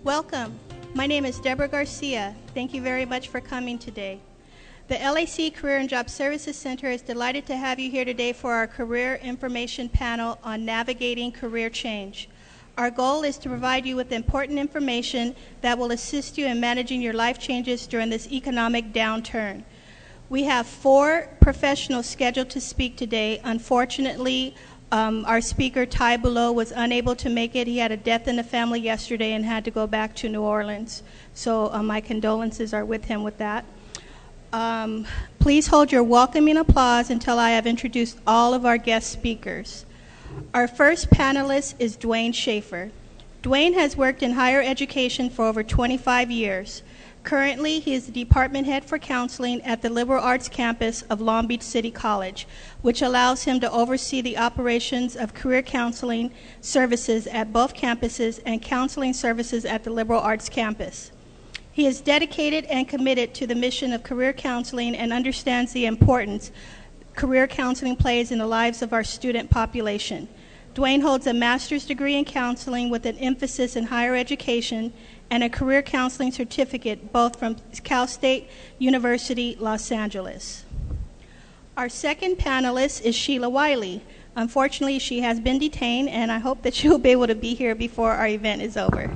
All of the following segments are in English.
Welcome. My name is Deborah Garcia. Thank you very much for coming today. The LAC Career and Job Services Center is delighted to have you here today for our Career Information Panel on Navigating Career Change. Our goal is to provide you with important information that will assist you in managing your life changes during this economic downturn. We have 4 professionals scheduled to speak today. Unfortunately, our speaker, Ty Below, was unable to make it. He had a death in the family yesterday and had to go back to New Orleans. So my condolences are with him with that. Please hold your welcoming applause until I have introduced all of our guest speakers. Our first panelist is Dwayne Schaefer. Dwayne has worked in higher education for over 25 years. Currently, he is the department head for counseling at the liberal arts campus of Long Beach City College, which allows him to oversee the operations of career counseling services at both campuses and counseling services at the liberal arts campus. He is dedicated and committed to the mission of career counseling and understands the importance career counseling plays in the lives of our student population. Dwayne holds a master's degree in counseling with an emphasis in higher education and a career counseling certificate, both from Cal State University, Los Angeles. Our second panelist is Sheila Wiley. Unfortunately, she has been detained, and I hope that she'll be able to be here before our event is over.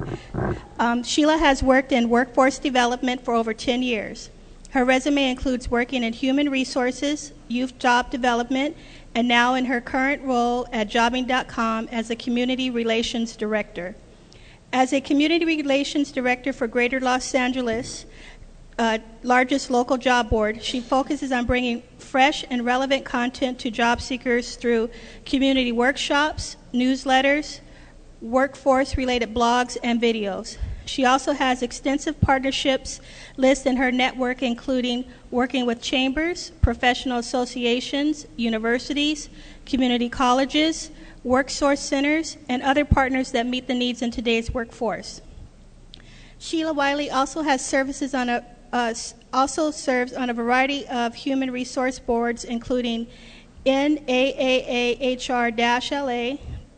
Sheila has worked in workforce development for over 10 years. Her resume includes working in human resources, youth job development, and now in her current role at jobbing.com as a community relations director. As a community relations director for Greater Los Angeles, largest local job board, she focuses on bringing fresh and relevant content to job seekers through community workshops, newsletters, workforce-related blogs, and videos. She also has extensive partnerships lists in her network, including working with chambers, professional associations, universities, community colleges, work source centers, and other partners that meet the needs in today's workforce. Sheila Wiley also has services on also serves on a variety of human resource boards, including NAAAHR-LA,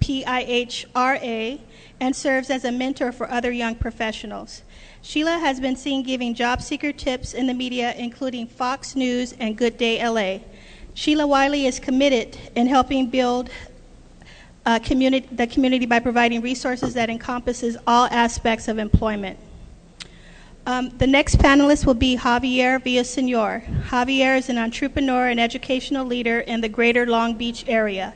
PIHRA, and serves as a mentor for other young professionals. Sheila has been seen giving job seeker tips in the media, including Fox News and Good Day LA. Sheila Wiley is committed in helping build the community by providing resources that encompasses all aspects of employment. The next panelist will be Javier Villasenor. Javier is an entrepreneur and educational leader in the greater Long Beach area.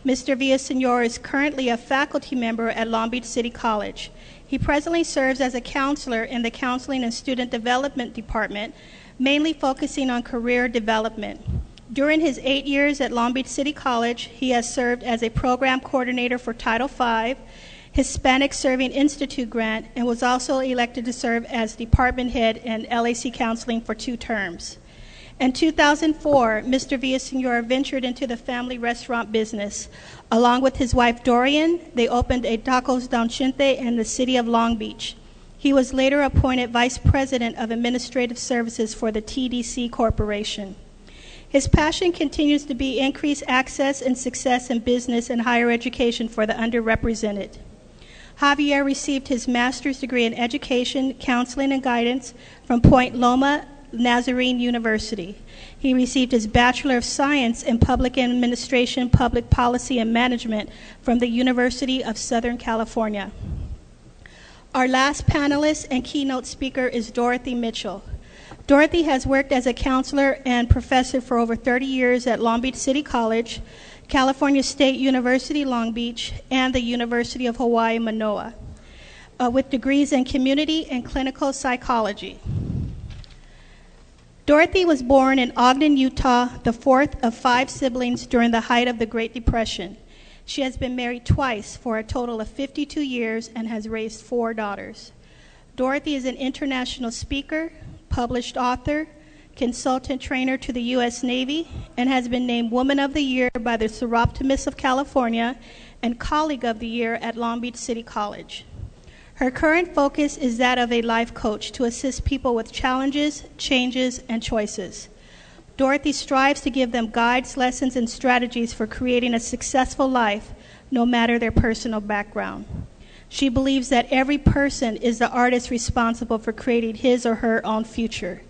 Mr. Villasenor is currently a faculty member at Long Beach City College. He presently serves as a counselor in the Counseling and Student Development Department, mainly focusing on career development. During his 8 years at Long Beach City College, he has served as a program coordinator for Title V, Hispanic Serving Institute grant, and was also elected to serve as department head in LAC Counseling for 2 terms. In 2004, Mr. Villasenor ventured into the family restaurant business. Along with his wife Dorian, they opened a Tacos Don Chente in the city of Long Beach. He was later appointed Vice President of Administrative Services for the TDC Corporation. His passion continues to be increased access and success in business and higher education for the underrepresented. Javier received his master's degree in education, counseling, and guidance from Point Loma Nazarene University. He received his Bachelor of Science in Public Administration, Public Policy, and Management from the University of Southern California. Our last panelist and keynote speaker is Dorothy Mitchell. Dorothy has worked as a counselor and professor for over 30 years at Long Beach City College, California State University Long Beach, and the University of Hawaii Manoa, with degrees in community and clinical psychology. Dorothy was born in Ogden, Utah, the 4th of 5 siblings during the height of the Great Depression. She has been married twice for a total of 52 years and has raised 4 daughters. Dorothy is an international speaker, published author, consultant trainer to the U.S. Navy, and has been named Woman of the Year by the Seroptimus of California and Colleague of the Year at Long Beach City College. Her current focus is that of a life coach to assist people with challenges, changes, and choices. Dorothy strives to give them guides, lessons, and strategies for creating a successful life, no matter their personal background. She believes that every person is the artist responsible for creating his or her own future.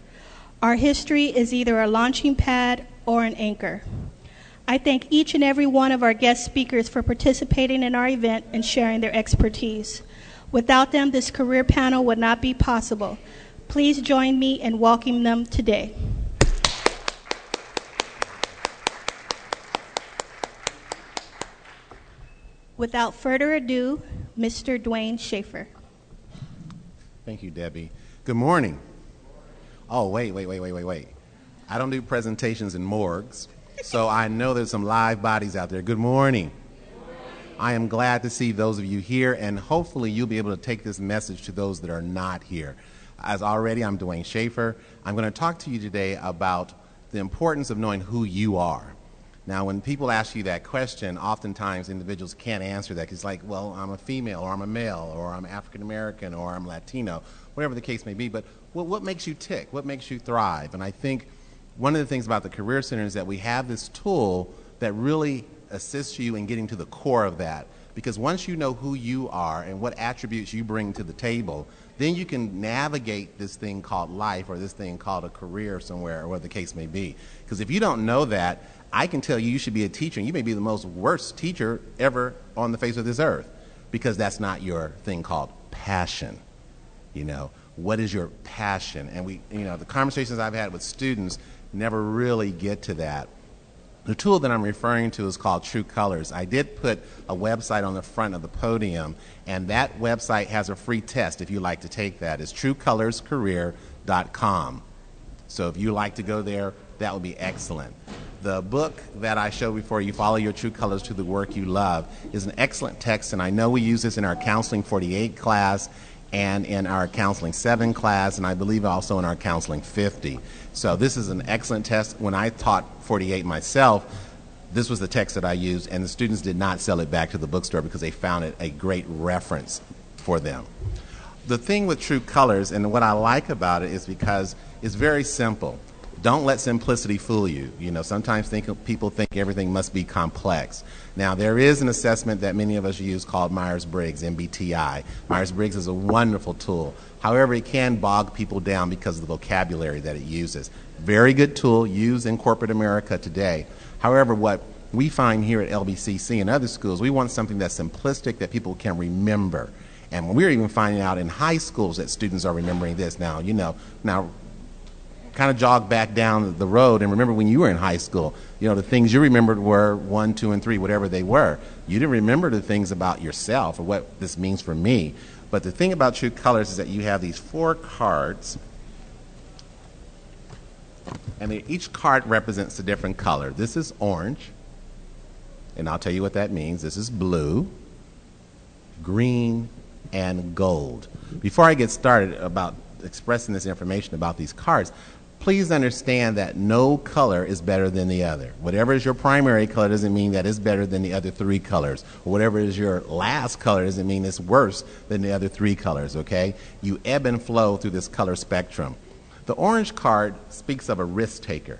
Our history is either a launching pad or an anchor. I thank each and every one of our guest speakers for participating in our event and sharing their expertise. Without them, this career panel would not be possible. Please join me in welcoming them today. Without further ado, Mr. Dwayne Schaefer. Thank you, Debbie. Good morning. Oh, wait. I don't do presentations in morgues, so I know there's some live bodies out there. Good morning. I am glad to see those of you here, and hopefully you'll be able to take this message to those that are not here. As already, I'm Dwayne Schaefer. I'm going to talk to you today about the importance of knowing who you are. Now, when people ask you that question, oftentimes individuals can't answer that because it's like, well, I'm a female, or I'm a male, or I'm African American, or I'm Latino, whatever the case may be. But what makes you tick? What makes you thrive? And I think one of the things about the Career Center is that we have this tool that really assists you in getting to the core of that. Because once you know who you are and what attributes you bring to the table, then you can navigate this thing called life or this thing called a career somewhere or whatever the case may be. Because if you don't know that, I can tell you you should be a teacher, and you may be the most worst teacher ever on the face of this earth because that's not your thing called passion. You know, what is your passion? And the conversations I've had with students never really get to that. The tool that I'm referring to is called True Colors. I did put a website on the front of the podium, and that website has a free test if you'd like to take that. It's truecolorscareer.com. So if you like to go there, that would be excellent. The book that I showed before you, Follow Your True Colors to the Work You Love, is an excellent text, and I know we use this in our Counseling 48 class and in our Counseling 7 class, and I believe also in our Counseling 50. So this is an excellent test. When I taught 48 myself, this was the text that I used, and the students did not sell it back to the bookstore because they found it a great reference for them. The thing with True Colors, and what I like about it, is because it's very simple. Don't let simplicity fool you. You know, sometimes people think everything must be complex. Now, there is an assessment that many of us use called Myers-Briggs, MBTI. Myers-Briggs is a wonderful tool. However, it can bog people down because of the vocabulary that it uses. Very good tool used in corporate America today. However, what we find here at LBCC and other schools, we want something that's simplistic that people can remember. And we're even finding out in high schools that students are remembering this now. Kind of jog back down the road and remember when you were in high school, the things you remembered were 1, 2, and 3, whatever they were. You didn't remember the things about yourself or what this means for me. But the thing about True Colors is that you have these 4 cards, and each card represents a different color. This is orange, and I'll tell you what that means. This is blue, green, and gold. Before I get started about expressing this information about these cards, please understand that no color is better than the other. Whatever is your primary color doesn't mean that it's better than the other 3 colors. Or whatever is your last color doesn't mean it's worse than the other 3 colors, okay? You ebb and flow through this color spectrum. The orange card speaks of a risk taker,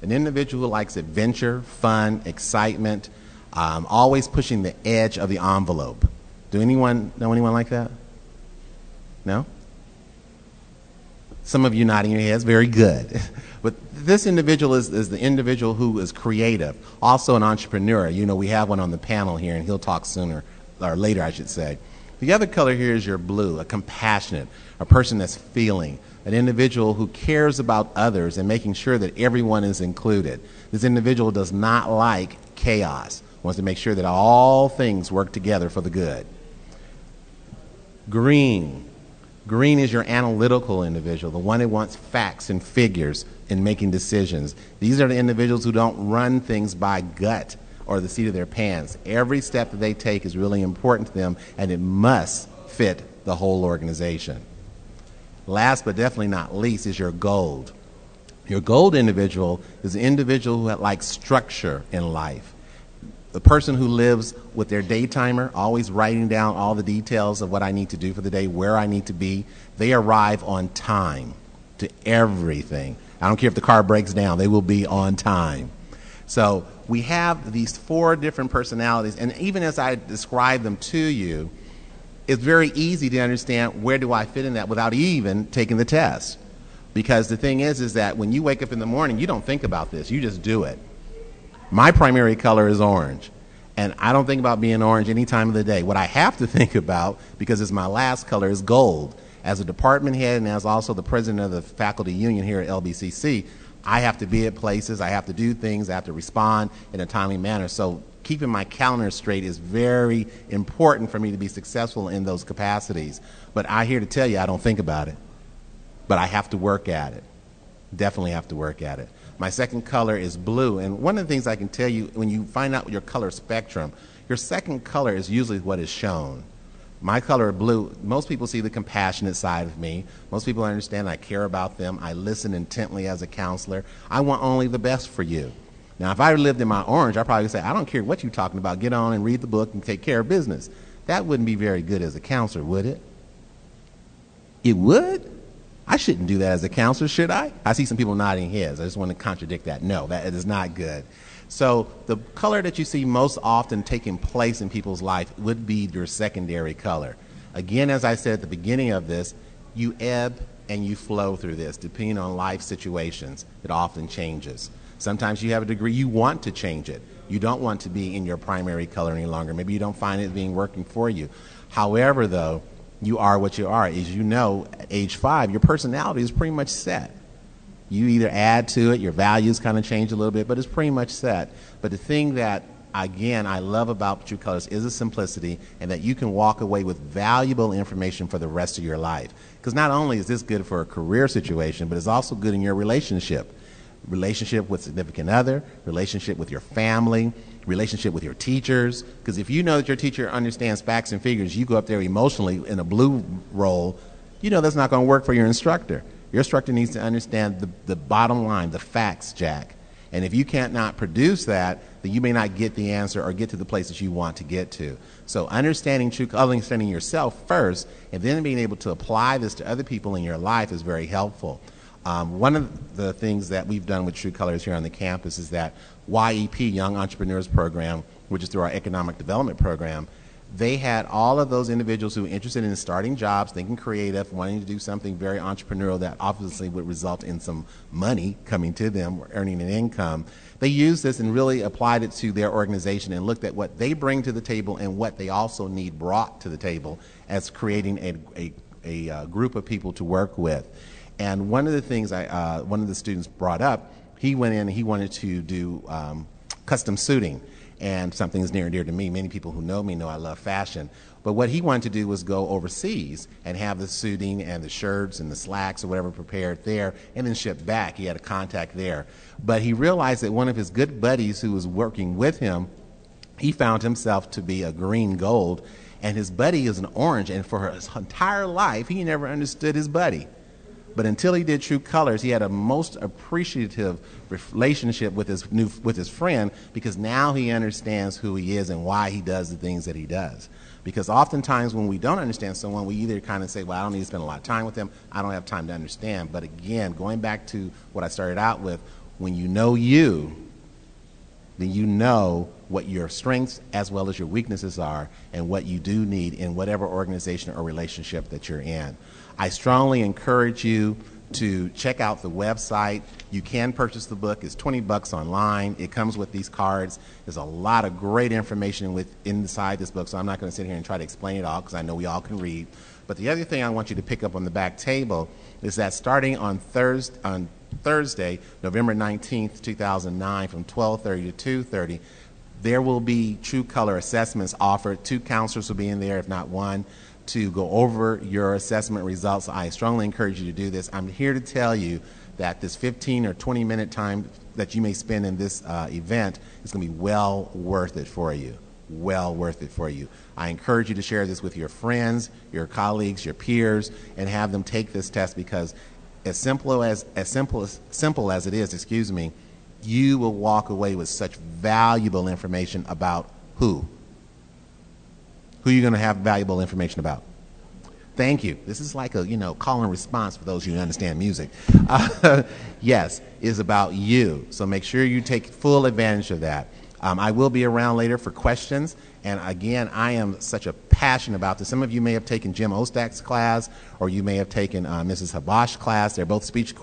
an individual who likes adventure, fun, excitement, always pushing the edge of the envelope. Do anyone know anyone like that? No? Some of you nodding your heads, very good. But this individual is the individual who is creative, also an entrepreneur. We have one on the panel here, and he'll talk sooner, or later, I should say. The other color here is your blue, a compassionate, a person that's feeling, an individual who cares about others and making sure that everyone is included. This individual does not like chaos, wants to make sure that all things work together for the good. Green. Green is your analytical individual, the one that wants facts and figures in making decisions. These are the individuals who don't run things by gut or the seat of their pants. Every step that they take is really important to them, and it must fit the whole organization. Last but definitely not least is your gold. Your gold individual is the individual who likes structure in life. The person who lives with their day timer, always writing down all the details of what I need to do for the day, where I need to be, they arrive on time to everything. I don't care if the car breaks down, they will be on time. So we have these 4 different personalities, and even as I describe them to you, it's very easy to understand where do I fit in that without even taking the test. Because the thing is that when you wake up in the morning, you don't think about this. You just do it. My primary color is orange. And I don't think about being orange any time of the day. What I have to think about, because it's my last color, is gold. As a department head and as also the president of the faculty union here at LBCC, I have to be at places, I have to do things, I have to respond in a timely manner. So keeping my calendar straight is very important for me to be successful in those capacities. But I'm here to tell you I don't think about it. But I have to work at it. Definitely have to work at it. My second color is blue, and one of the things I can tell you, when you find out your color spectrum, your second color is usually what is shown. My color of blue, most people see the compassionate side of me. Most people understand I care about them. I listen intently as a counselor. I want only the best for you. Now, if I lived in my orange, I'd probably say, I don't care what you're talking about. Get on and read the book and take care of business. That wouldn't be very good as a counselor, would it? It would? I shouldn't do that as a counselor, should I? I see some people nodding heads. I just want to contradict that. No, that is not good. So the color that you see most often taking place in people's life would be your secondary color. Again, as I said at the beginning of this, you ebb and you flow through this. Depending on life situations, it often changes. Sometimes you have a degree, you want to change it. You don't want to be in your primary color any longer. Maybe you don't find it being working for you. However, though, you are what you are. As you know, at age 5, your personality is pretty much set. You either add to it, your values kind of change a little bit, but it's pretty much set. But the thing that, again, I love about True Colors is the simplicity, and that you can walk away with valuable information for the rest of your life. Because not only is this good for a career situation, but it's also good in your relationship. Relationship with significant other, relationship with your family, relationship with your teachers. Because if you know that your teacher understands facts and figures, you go up there emotionally in a blue role, you know that's not going to work for your instructor. Your instructor needs to understand the bottom line, the facts, Jack. And if you can't not produce that, then you may not get the answer or get to the places you want to get to. So understanding yourself first, and then being able to apply this to other people in your life is very helpful. One of the things that we've done with True Colors here on the campus is that YEP, Young Entrepreneurs Program, which is through our economic development program, they had all of those individuals who were interested in starting jobs, thinking creative, wanting to do something very entrepreneurial that obviously would result in some money coming to them, earning an income. They used this and really applied it to their organization and looked at what they bring to the table and what they also need brought to the table as creating a group of people to work with. And one of the things one of the students brought up, he went in and he wanted to do custom suiting. And something is near and dear to me. Many people who know me know I love fashion. But what he wanted to do was go overseas and have the suiting and the shirts and the slacks or whatever prepared there and then shipped back. He had a contact there. But he realized that one of his good buddies who was working with him, he found himself to be a green gold, and his buddy is an orange. And for his entire life, he never understood his buddy. But until he did True Colors, he had a most appreciative relationship with his friend, because now he understands who he is and why he does the things that he does. Because oftentimes when we don't understand someone, we either kind of say, well, I don't need to spend a lot of time with them, I don't have time to understand. But again, going back to what I started out with, when you know you, then you know what your strengths as well as your weaknesses are and what you do need in whatever organization or relationship that you're in. I strongly encourage you to check out the website. You can purchase the book. It's $20 online. It comes with these cards. There's a lot of great information inside this book, so I'm not going to sit here and try to explain it all because I know we all can read. But the other thing I want you to pick up on the back table is that starting on Thursday, November 19th, 2009, from 12:30 to 2:30, there will be True Color assessments offered. 2 counselors will be in there, if not 1, to go over your assessment results. I strongly encourage you to do this. I'm here to tell you that this 15 or 20-minute time that you may spend in this event is going to be well worth it for you. Well worth it for you. I encourage you to share this with your friends, your colleagues, your peers, and have them take this test, because as simple as it is, you will walk away with such valuable information about who you're going to have valuable information about. Thank you. This is like a, call and response for those who understand music. Yes, it's about you. So make sure you take full advantage of that. I will be around later for questions. And again, I am such a passion about this. Some of you may have taken Jim Ostak's class, or you may have taken Mrs. Habosh's class. They're both speech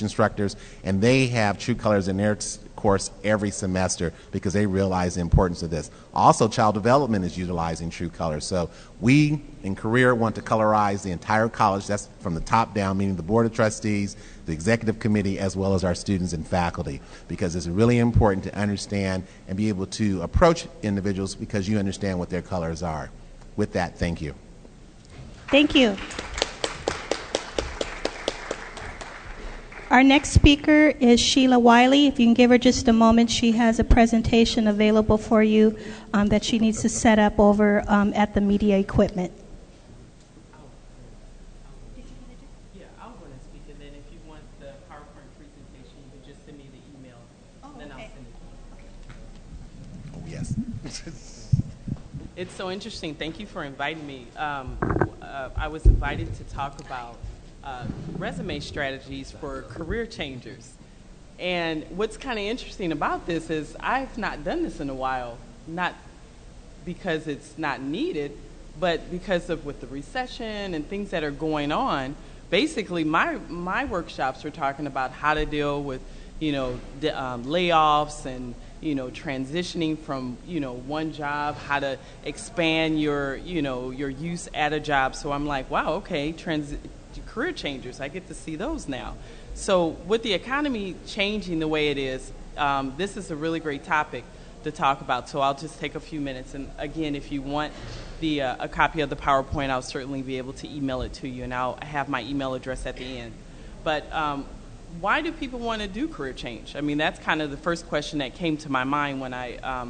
instructors, and they have True Colors in their course every semester because they realize the importance of this. Also, child development is utilizing True Colors. So we in Career want to colorize the entire college. That's from the top down, meaning the Board of Trustees, the Executive Committee, as well as our students and faculty, because it's really important to understand and be able to approach individuals because you understand what their colors are. With that, thank you. Thank you. Our next speaker is Sheila Wiley. If you can give her just a moment, she has a presentation available for you that she needs to set up over at the media equipment. Yeah, I'm going to speak, and then if you want the PowerPoint presentation, you can just send me the email, and then I'll send it to you. Oh, yes. It's so interesting. Thank you for inviting me. I was invited to talk about resume strategies for career changers. And what's kind of interesting about this is I've not done this in a while, not because it's not needed, but because of with the recession and things that are going on. Basically, my workshops were talking about how to deal with, layoffs and, transitioning from, one job, how to expand your use at a job. So I'm like, wow, okay, career changers, I get to see those now. So with the economy changing the way it is, this is a really great topic to talk about. So I'll just take a few minutes. And again, if you want a copy of the PowerPoint, I'll certainly be able to email it to you, and I'll have my email address at the end. But why do people want to do career change? I mean, that's kind of the first question that came to my mind when I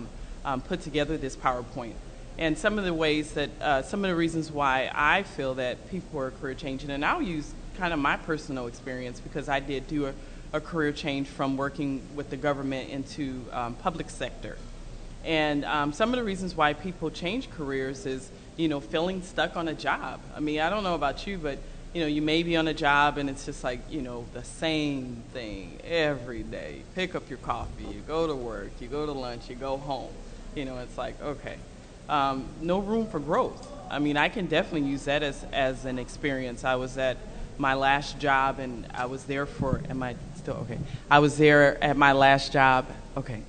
put together this PowerPoint. And some of the ways that, some of the reasons why I feel that people are career changing, and I'll use kind of my personal experience because I did do a career change from working with the government into public sector. And some of the reasons why people change careers is, feeling stuck on a job. I mean, I don't know about you, but, you may be on a job and it's just like, the same thing every day. You pick up your coffee, you go to work, you go to lunch, you go home. It's like, okay. No room for growth. I mean, I can definitely use that as an experience. I was at my last job, and I was there for, am I still, okay. I was there at my last job, okay.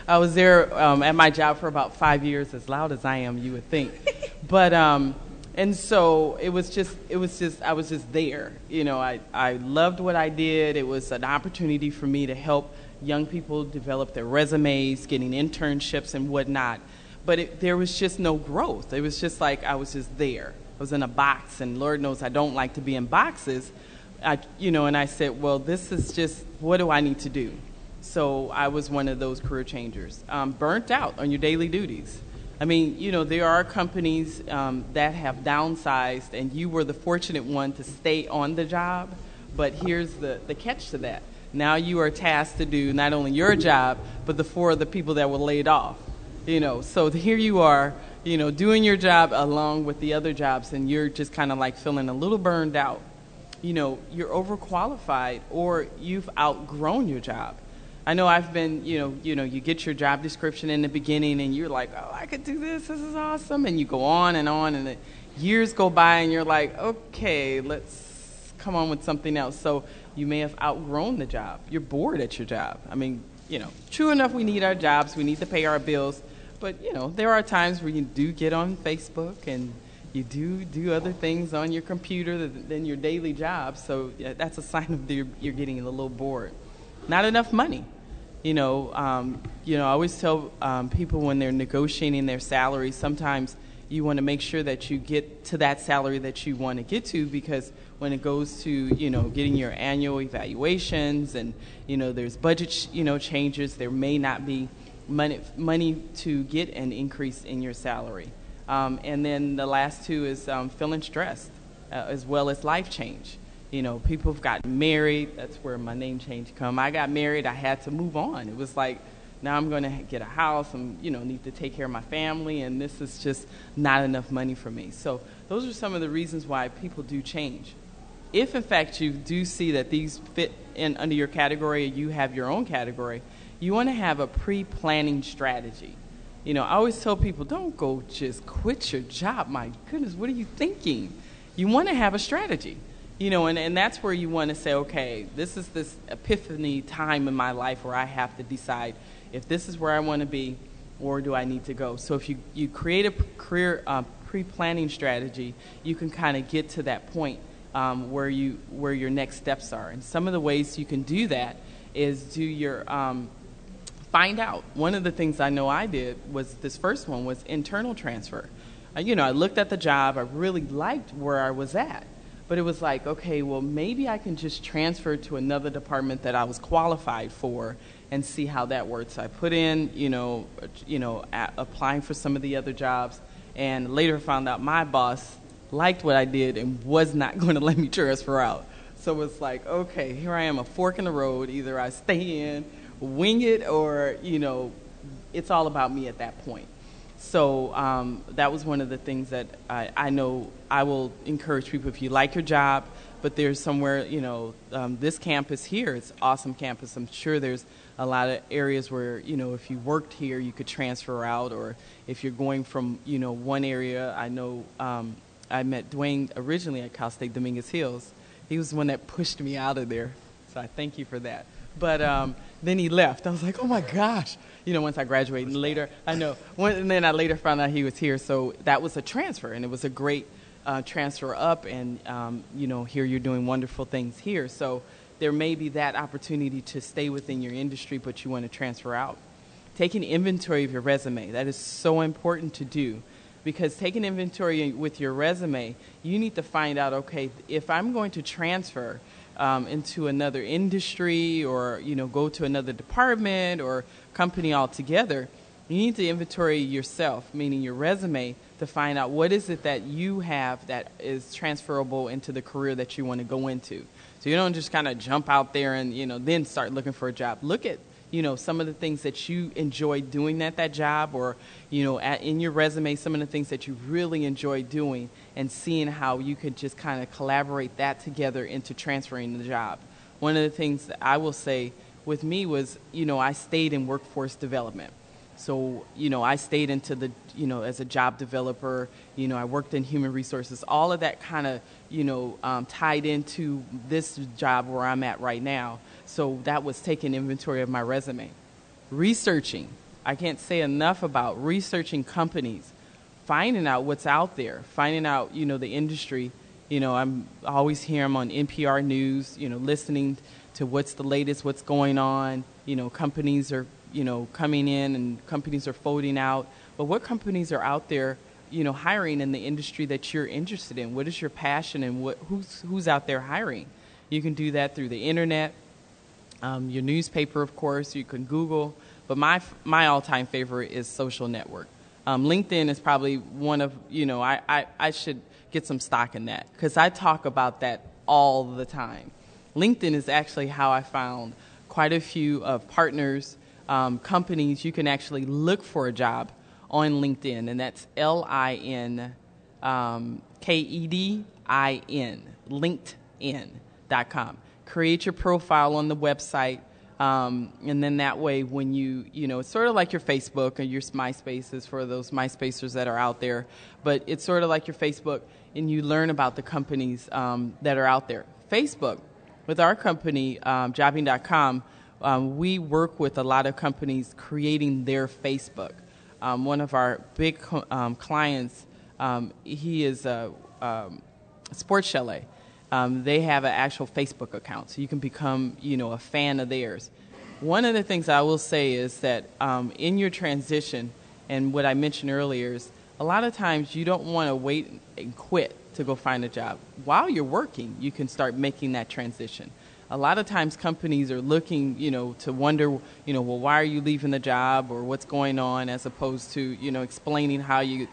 I was there at my job for about 5 years, as loud as I am, you would think. But, and so I was just there. I loved what I did. It was an opportunity for me to help young people develop their resumes, getting internships and whatnot. But there was just no growth. It was just like I was just there. I was in a box, and Lord knows I don't like to be in boxes. And I said, well, this is just, what do I need to do? So I was one of those career changers. Burnt out on your daily duties. I mean, there are companies that have downsized, and you were the fortunate one to stay on the job. But here's the catch to that. Now you are tasked to do not only your job, but the 4 other people that were laid off. So here you are, doing your job along with the other jobs, and you're just kind of like feeling a little burned out. You're overqualified, or you've outgrown your job. I know I've been, you get your job description in the beginning, and you're like, oh, I could do this. This is awesome. And you go on, and the years go by, and you're like, okay, let's come on with something else. So you may have outgrown the job. You're bored at your job. I mean, true enough, we need our jobs. We need to pay our bills. But, there are times where you do get on Facebook and you do other things on your computer than your daily job. So that's a sign of you're getting a little bored. Not enough money. I always tell people when they're negotiating their salary, sometimes you want to make sure that you get to that salary that you want to get to, because when it goes to, getting your annual evaluations and, there's budget, changes, there may not be money to get an increase in your salary. And then the last 2 is feeling stressed, as well as life change. People have gotten married. That's where my name change come. I got married. I had to move on. It was like, now I'm going to get a house. I'm, need to take care of my family, and this is just not enough money for me. So those are some of the reasons why people do change. If, in fact, you do see that these fit in under your category, you have your own category, you want to have a pre-planning strategy. You know, I always tell people, don't go just quit your job. My goodness, what are you thinking? You want to have a strategy. You know, and that's where you want to say, okay, this is this epiphany time in my life where I have to decide if this is where I want to be or do I need to go. So if you create a career pre-planning strategy, you can kind of get to that point where your next steps are. And some of the ways you can do that is do your find out. One of the things I know I did was this first one was internal transfer. You know, I looked at the job. I really liked where I was at. But it was like, okay, well, maybe I can just transfer to another department that I was qualified for and see how that works. So I put in, applying for some of the other jobs, and later found out my boss liked what I did and was not going to let me transfer out. So it's like, okay, here I am, a fork in the road. Either I stay in, wing it, or, it's all about me at that point. So that was one of the things that I know I will encourage people. If you like your job, but there's somewhere, this campus here, it's an awesome campus. I'm sure there's a lot of areas where, if you worked here, you could transfer out. Or if you're going from, one area, I know I met Dwayne originally at Cal State Dominguez Hills. He was the one that pushed me out of there. So I thank you for that. But then he left. I was like, oh, my gosh. Once I graduated. And later, and then I later found out he was here. So that was a transfer, and it was a great transfer up. And, here you're doing wonderful things here. So there may be that opportunity to stay within your industry, but you want to transfer out. Taking inventory of your resume. That is so important to do. Because taking inventory with your resume, you need to find out, okay, if I'm going to transfer into another industry or, go to another department or company altogether, you need to inventory yourself, meaning your resume, to find out what is it that you have that is transferable into the career that you want to go into. So you don't just kind of jump out there and, then start looking for a job. Look at some of the things that you enjoy doing at that job, or, in your resume, some of the things that you really enjoy doing, and seeing how you could just kind of collaborate that together into transferring the job. One of the things that I will say with me was, I stayed in workforce development. So, I stayed into the, as a job developer, I worked in human resources, all of that kind of, tied into this job where I'm at right now. So that was taking inventory of my resume. Researching. I can't say enough about researching companies, finding out what's out there, finding out, the industry. I'm always here, I'm on NPR News, listening to what's the latest, what's going on. Companies are, coming in and companies are folding out. But what companies are out there, hiring in the industry that you're interested in? What is your passion, and who's out there hiring? You can do that through the internet. Your newspaper, of course, you can Google, but my all-time favorite is social network. LinkedIn is probably one of, I should get some stock in that, because I talk about that all the time. LinkedIn is actually how I found quite a few partners, companies. You can actually look for a job on LinkedIn, and that's LinkedIn, LinkedIn.com. Create your profile on the website, and then that way when it's sort of like your Facebook or your MySpaces for those MySpacers that are out there, but it's sort of like your Facebook, and you learn about the companies that are out there. Facebook, with our company, jobbing.com, we work with a lot of companies creating their Facebook. One of our big clients, he is a sports chalet. They have an actual Facebook account, so you can become, a fan of theirs. One of the things I will say is that in your transition, and what I mentioned earlier is a lot of times you don't want to wait and quit to go find a job. While you're working, you can start making that transition. A lot of times companies are looking, to wonder, well, why are you leaving the job, or what's going on, as opposed to, explaining how you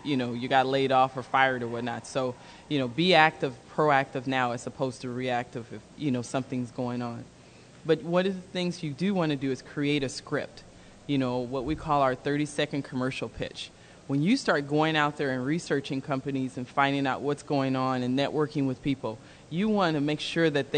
got laid off or fired or whatnot. So, be active, proactive now, as opposed to reactive if, something's going on. But one of the things you do want to do is create a script, what we call our 30-second commercial pitch. When you start going out there and researching companies and finding out what's going on and networking with people, you want to make sure that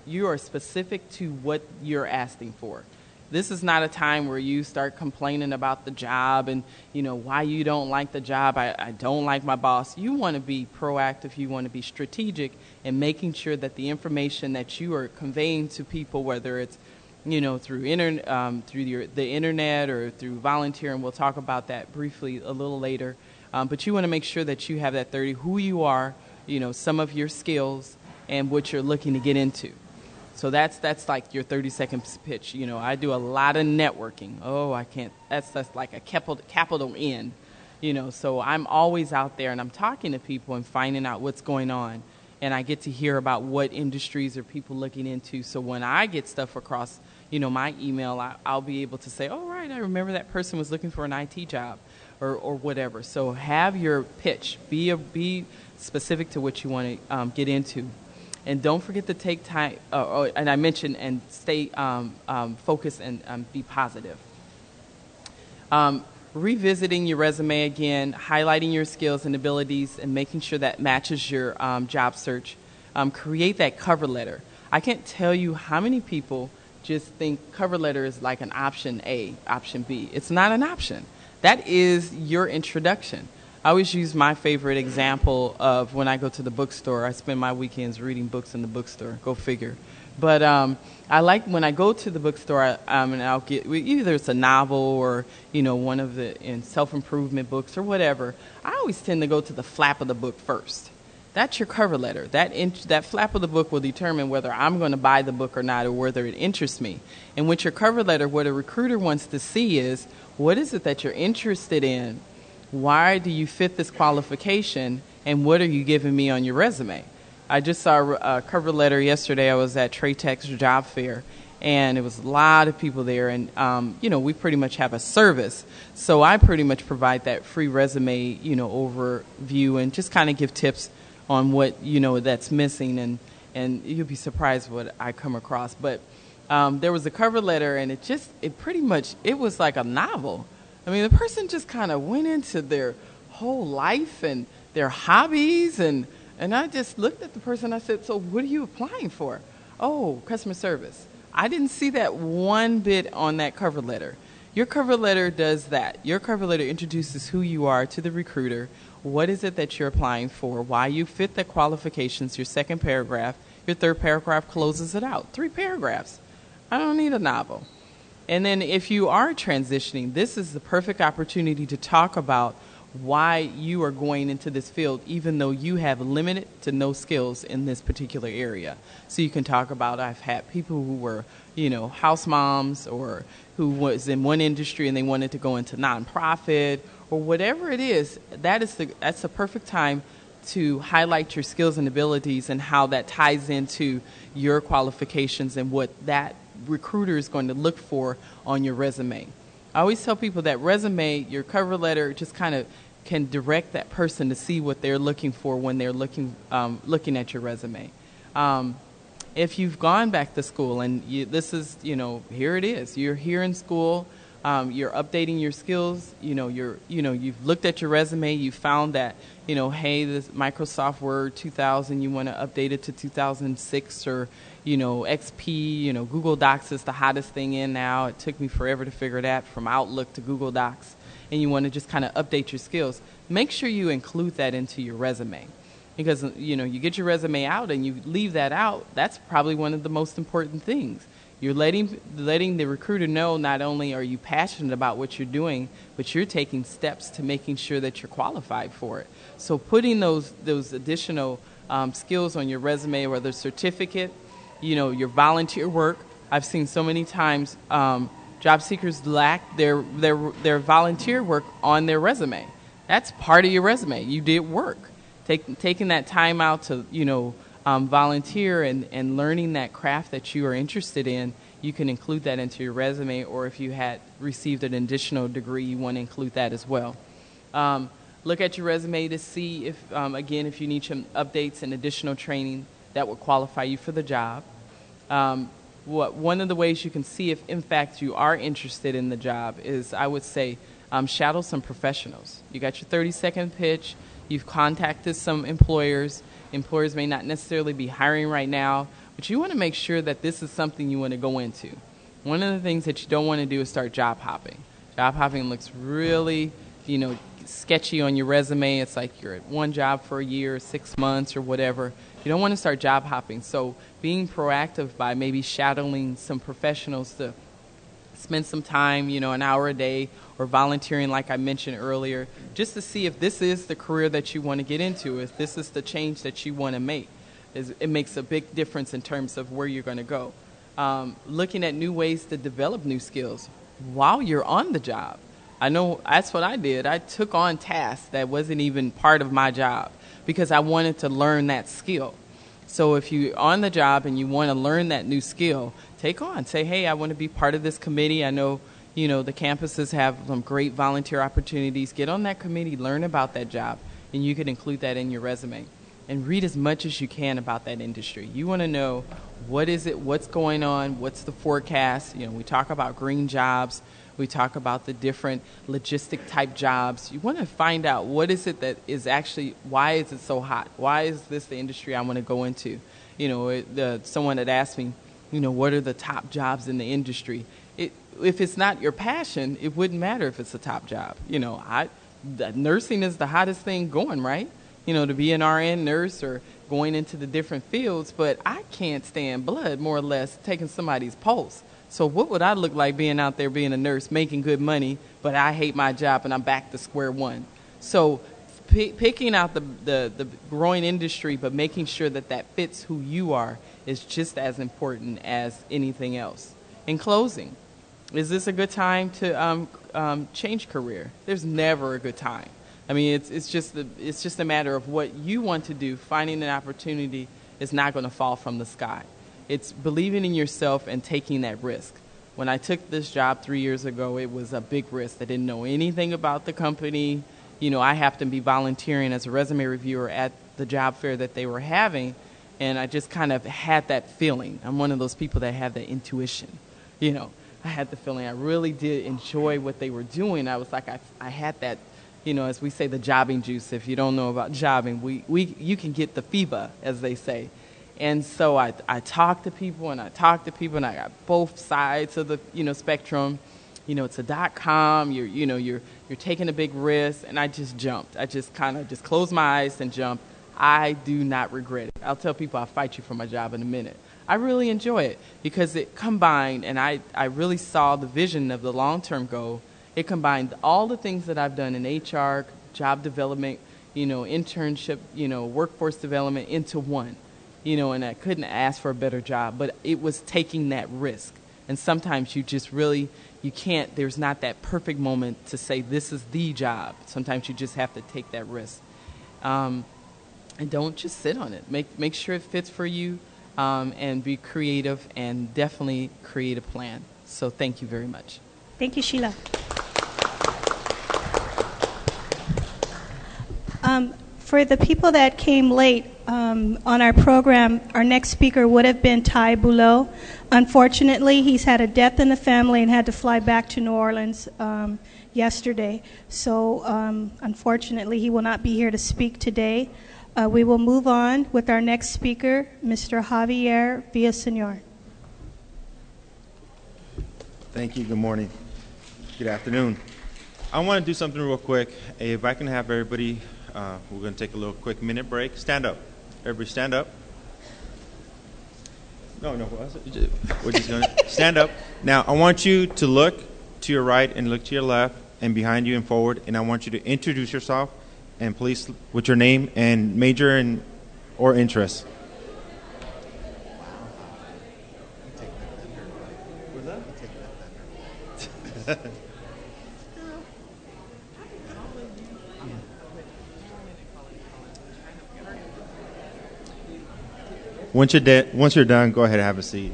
you are specific to what you're asking for. This is not a time where you start complaining about the job and, why you don't like the job. I don't like my boss. You want to be proactive. You want to be strategic in making sure that the information that you are conveying to people, whether it's, through the internet or through volunteer, and we'll talk about that briefly a little later. But you want to make sure that you have that 30, who you are, some of your skills and what you're looking to get into. So that's like your 30-second pitch. I do a lot of networking. Oh, I can't. That's like a capital N. So I'm always out there and I'm talking to people and finding out what's going on. And I get to hear about what industries are people looking into. So when I get stuff across, my email, I'll be able to say, oh, right, I remember that person was looking for an IT job or whatever. So have your pitch. Be specific to what you want to get into. And don't forget to take time, and I mentioned, and stay focused and be positive. Revisiting your resume again, highlighting your skills and abilities, and making sure that matches your job search. Create that cover letter. I can't tell you how many people just think cover letter is like an option A, option B. It's not an option. That is your introduction. I always use my favorite example of when I go to the bookstore. I spend my weekends reading books in the bookstore. Go figure. But I like when I go to the bookstore, and I'll get either it's a novel or one of the self-improvement books or whatever. I always tend to go to the flap of the book first. That's your cover letter. That flap of the book will determine whether I'm going to buy the book or not, or whether it interests me. And with your cover letter, what a recruiter wants to see is, what is it that you're interested in? Why do you fit this qualification, and what are you giving me on your resume? I just saw a cover letter yesterday. I was at Traytech's job fair, and it was a lot of people there, and we pretty much have a service. So I pretty much provide that free resume, overview, and just kind of give tips on what, that's missing, and you'll be surprised what I come across. But there was a cover letter, and it was like a novel. I mean, the person just kind of went into their whole life and their hobbies, and I just looked at the person. I said, so what are you applying for? Oh, customer service. I didn't see that one bit on that cover letter. Your cover letter does that. Your cover letter introduces who you are to the recruiter, what is it that you're applying for, why you fit the qualifications, your second paragraph. Your third paragraph closes it out. 3 paragraphs. I don't need a novel. And then if you are transitioning, this is the perfect opportunity to talk about why you are going into this field, even though you have limited to no skills in this particular area. So you can talk about, I've had people who were, house moms, or who was in one industry and they wanted to go into nonprofit, or whatever it is. That's the perfect time to highlight your skills and abilities and how that ties into your qualifications and what that recruiter is going to look for on your resume. I always tell people that resume, your cover letter, just kind of can direct that person to see what they're looking for when they're looking at your resume. If you've gone back to school and this is, here it is. You're here in school. You're updating your skills. You've looked at your resume. You found that, hey, this Microsoft Word 2000, you want to update it to 2006, or XP. Google Docs is the hottest thing in now. It took me forever to figure that, from Outlook to Google Docs. And you want to just kind of update your skills. Make sure you include that into your resume, because you get your resume out and you leave that out. That's probably one of the most important things. You're letting the recruiter know not only are you passionate about what you're doing, but you're taking steps to making sure that you're qualified for it. So putting those additional skills on your resume, whether certificate, your volunteer work. I've seen so many times job seekers lack their volunteer work on their resume. That's part of your resume. You did work. Taking that time out to volunteer and learning that craft that you are interested in, you can include that into your resume, or if you had received an additional degree, you want to include that as well. Look at your resume to see if you need some updates and additional training that would qualify you for the job. One of the ways you can see if, in fact, you are interested in the job is, I would say, shadow some professionals. You got your 30-second pitch. You've contacted some employers. Employers may not necessarily be hiring right now, but you want to make sure that this is something you want to go into. One of the things that you don't want to do is start job hopping. Job hopping looks really, sketchy on your resume. It's like you're at one job for a year, 6 months, or whatever. You don't want to start job hopping. So being proactive by maybe shadowing some professionals to spend some time, an hour a day, or volunteering like I mentioned earlier, just to see if this is the career that you want to get into, if this is the change that you want to make. It makes a big difference in terms of where you're going to go. Looking at new ways to develop new skills while you're on the job. I know that's what I did. I took on tasks that wasn't even part of my job because I wanted to learn that skill. So if you're on the job and you want to learn that new skill, take on. Say, hey, I want to be part of this committee. I know, the campuses have some great volunteer opportunities. Get on that committee, learn about that job, and you can include that in your resume. And read as much as you can about that industry. You want to know what is it, what's going on, what's the forecast. We talk about green jobs. We talk about the different logistic type jobs. You want to find out what is it that is actually, why is it so hot? Why is this the industry I want to go into? Someone had asked me, what are the top jobs in the industry? If it's not your passion, it wouldn't matter if it's a top job. Nursing is the hottest thing going, right? To be an RN nurse or going into the different fields, but I can't stand blood, more or less, taking somebody's pulse. So what would I look like being out there being a nurse, making good money, but I hate my job and I'm back to square one? So picking out the growing industry, but making sure that fits who you are is just as important as anything else. In closing, is this a good time to change career? There's never a good time. I mean, it's just a matter of what you want to do. Finding an opportunity is not going to fall from the sky. It's believing in yourself and taking that risk. When I took this job 3 years ago, it was a big risk. I didn't know anything about the company. I happened to be volunteering as a resume reviewer at the job fair that they were having, and I just kind of had that feeling. I'm one of those people that have that intuition. I had the feeling I really did enjoy what they were doing. I was like, I had that, as we say, the jobbing juice. If you don't know about jobbing, you can get the fever, as they say. And so I talked to people and I got both sides of the, spectrum. It's a .com, you're taking a big risk, and I just jumped. I just kind of just closed my eyes and jumped. I do not regret it. I'll tell people I'll fight you for my job in a minute. I really enjoy it because it combined, and I really saw the vision of the long-term goal. It combined all the things that I've done in HR, job development, internship, workforce development into one. And I couldn't ask for a better job, but it was taking that risk. And sometimes you just really, you can't, there's not that perfect moment to say this is the job. Sometimes you just have to take that risk. And don't just sit on it. Make sure it fits for you, and be creative and definitely create a plan. So thank you very much. Thank you, Sheila. For the people that came late on our program, our next speaker would have been Ty Boulot. Unfortunately, he's had a death in the family and had to fly back to New Orleans yesterday. So unfortunately, he will not be here to speak today. We will move on with our next speaker, Mr. Javier Villaseñor. Thank you. Good morning. Good afternoon. I want to do something real quick. If I can have everybody, we're going to take a little quick minute break. Stand up. Everybody stand up. No, we're just going to stand up. Now, I want you to look to your right and look to your left and behind you and forward, and I want you to introduce yourself, and please with your name and major and or interest. Once you're done, go ahead and have a seat.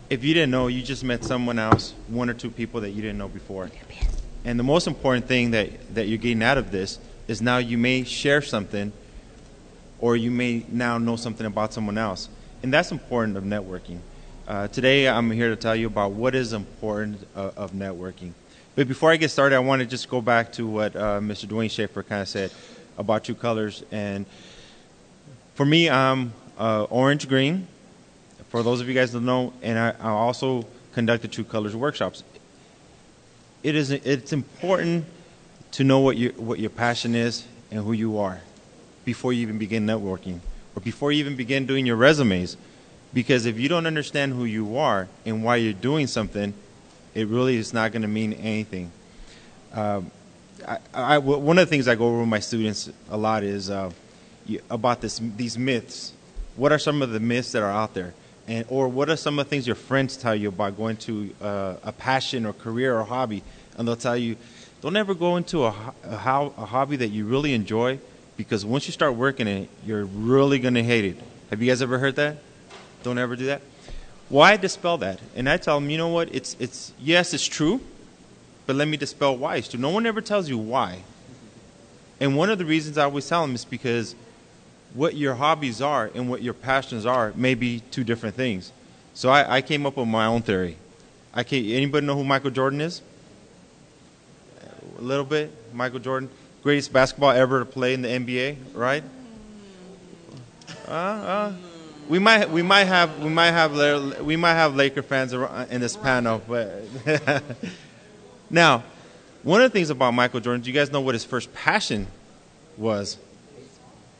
If you didn't know, you just met someone else, one or two people that you didn't know before. And the most important thing that you're getting out of this is now you may share something, or you may now know something about someone else. And that's important of networking. Today I'm here to tell you about what is important of networking. But before I get started, I want to just go back to what Mr. Dwayne Schaefer kind of said about True Colors. And for me, I'm orange-green, for those of you guys that know, and I also conducted True Colors workshops. It's important to know what your passion is and who you are before you even begin networking or before you even begin doing your resumes. Because if you don't understand who you are and why you're doing something, it really is not going to mean anything. One of the things I go over with my students a lot is about these myths. What are some of the myths that are out there? Or what are some of the things your friends tell you about going to a passion or career or hobby? And they'll tell you, don't ever go into a hobby that you really enjoy, because once you start working it, you're really going to hate it. Have you guys ever heard that? Don't ever do that. Why dispel that? And I tell them, you know what? Yes, it's true, but let me dispel why it's true. No one ever tells you why. And one of the reasons I always tell them is because what your hobbies are and what your passions are may be two different things. So I came up with my own theory. Anybody know who Michael Jordan is? A little bit. Michael Jordan, greatest basketball ever to play in the NBA, right? We might have Laker fans in this panel, but now, one of the things about Michael Jordan, do you guys know what his first passion was?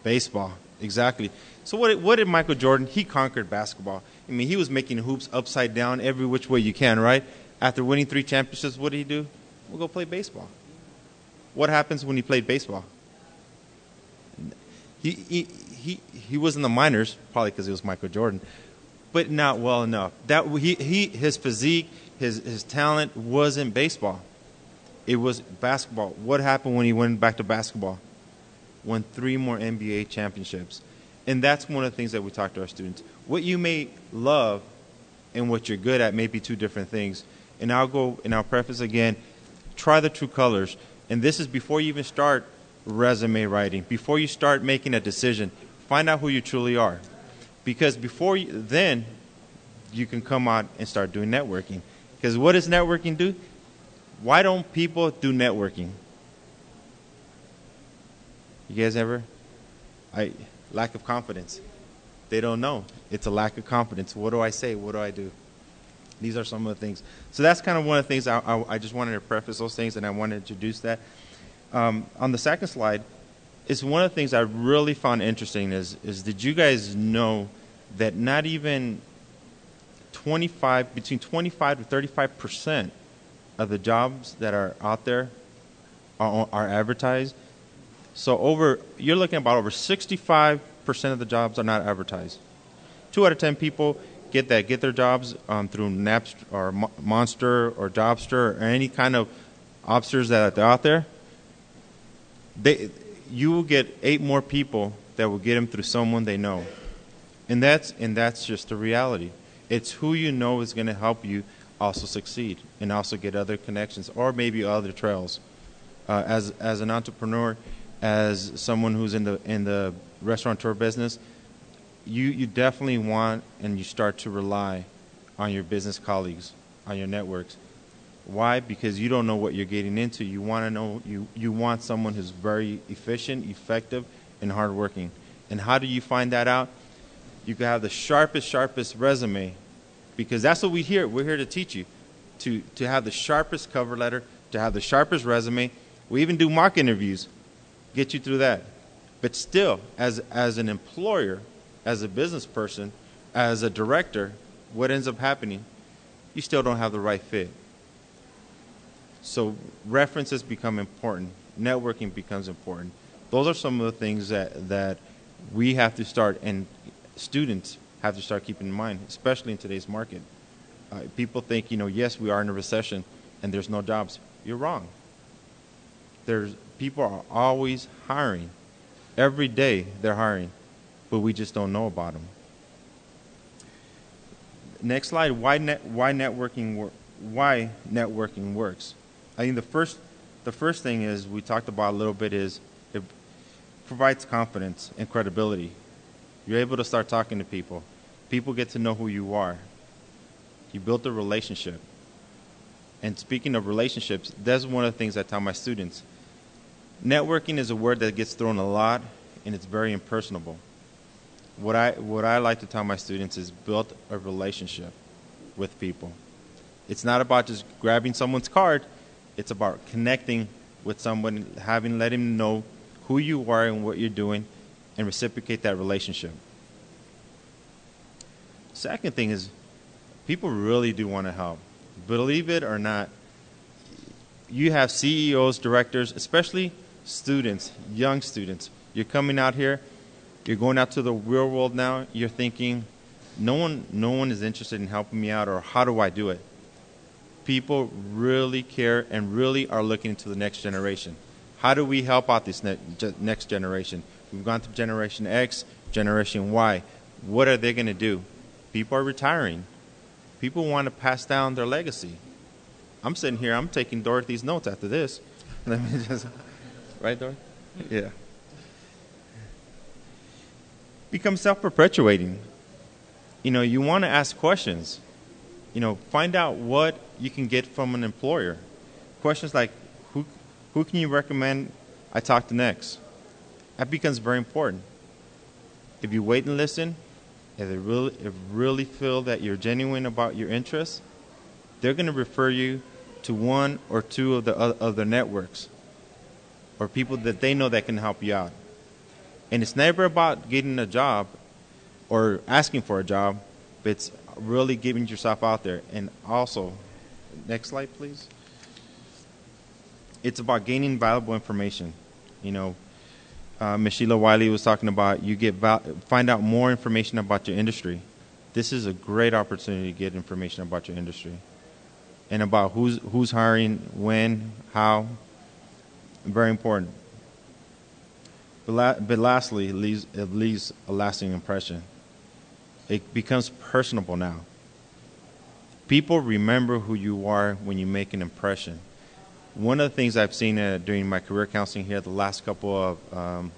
Baseball, exactly. So what did Michael Jordan? He conquered basketball. I mean, he was making hoops upside down every which way you can, right? After winning 3 championships, what did he do? We'll go play baseball. What happens when he played baseball? He was in the minors, probably because he was Michael Jordan, but not well enough. His physique, his talent wasn't baseball. It was basketball. What happened when he went back to basketball? Won 3 more NBA championships. And that's one of the things that we talk to our students. What you may love and what you're good at may be two different things. And I'll preface again, try the True Colors. And this is before you even start resume writing, before you start making a decision. Find out who you truly are. Because then you can come out and start doing networking. Because what does networking do? Why don't people do networking? You guys ever? Lack of confidence. They don't know. It's a lack of confidence. What do I say? What do I do? These are some of the things. So that's kind of one of the things I just wanted to preface those things, and I wanted to introduce that. On the second slide, it's one of the things I really found interesting is did you guys know that not even between 25 to 35% of the jobs that are out there are advertised? So you're looking at about over 65% of the jobs are not advertised. 2 out of 10 people get their jobs through Napster or Monster or Jobster or any kind of obsters that are out there. You will get 8 more people that will get them through someone they know, and that's just the reality. It's who you know is going to help you also succeed and also get other connections or maybe other trails. As an entrepreneur, as someone who's in the restaurateur business, you definitely want and you start to rely on your business colleagues, on your networks. Why? Because you don't know what you're getting into. You want to know. You want someone who's very efficient, effective, and hardworking. And how do you find that out? You can have the sharpest resume, because that's what we're here to teach you, to have the sharpest cover letter, to have the sharpest resume. We even do mock interviews, get you through that. But still, as an employer, as a business person, as a director, what ends up happening? You still don't have the right fit. So references become important. Networking becomes important. Those are some of the things that we have to start, and students have to start keeping in mind, especially in today's market. People think, yes, we are in a recession and there's no jobs. You're wrong. People are always hiring. Every day they're hiring, but we just don't know about them. Next slide. Why networking works? I think the first thing is we talked about a little bit is it provides confidence and credibility. You're able to start talking to people. People get to know who you are. You built a relationship. And speaking of relationships, that's one of the things I tell my students. Networking is a word that gets thrown a lot, and it's very impersonable. What I like to tell my students is build a relationship with people. It's not about just grabbing someone's card. It's about connecting with someone, letting them know who you are and what you're doing, and reciprocate that relationship. Second thing is, people really do want to help. Believe it or not, you have CEOs, directors, especially students, young students. You're coming out here, you're going out to the real world now, you're thinking, no one is interested in helping me out, or how do I do it? People really care and really are looking into the next generation. How do we help out this next generation? We've gone through Generation X, Generation Y. What are they going to do? People are retiring. People want to pass down their legacy. I'm sitting here, I'm taking Dorothy's notes after this. Let me just, right, Dorothy? Yeah. Become self-perpetuating. You want to ask questions. Find out what you can get from an employer. Questions like, who can you recommend I talk to next? That becomes very important. If you wait and listen, if they really feel that you're genuine about your interests, they're going to refer you to one or two of the other networks or people that they know that can help you out. And it's never about getting a job or asking for a job, but it's really giving yourself out there. And also, next slide, please. It's about gaining valuable information. Ms. Sheila Wiley was talking about find out more information about your industry. This is a great opportunity to get information about your industry and about who's hiring, when, how. Very important. But lastly, it leaves a lasting impression. It becomes personable now. People remember who you are when you make an impression. One of the things I've seen during my career counseling here the last couple of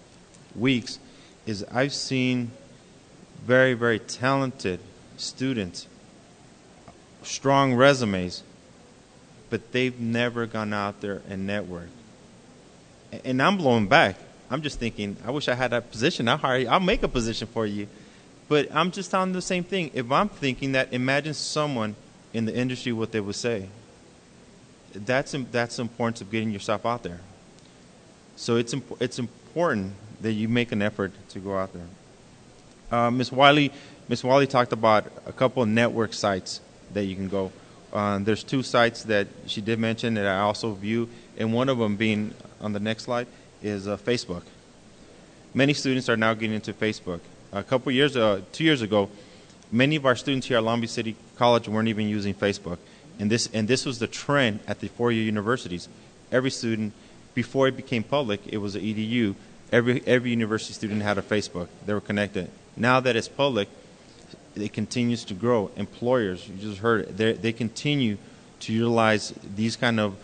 weeks is I've seen very, very talented students, strong resumes, but they've never gone out there and networked. And I'm blowing back. I'm just thinking, I wish I had that position. I'll make a position for you. But I'm just telling the same thing. If I'm thinking that, imagine someone in the industry what they would say. That's the importance of getting yourself out there. So it's important that you make an effort to go out there. Ms. Wiley talked about a couple of network sites that you can go. There's two sites that she did mention that I also view, and one of them being on the next slide is Facebook. Many students are now getting into Facebook. A couple years, 2 years ago, many of our students here at Long Beach City College weren't even using Facebook. And this was the trend at the four-year universities. Every student, before it became public, it was an EDU. Every university student had a Facebook. They were connected. Now that it's public, it continues to grow. Employers, you just heard it, they continue to utilize these kind of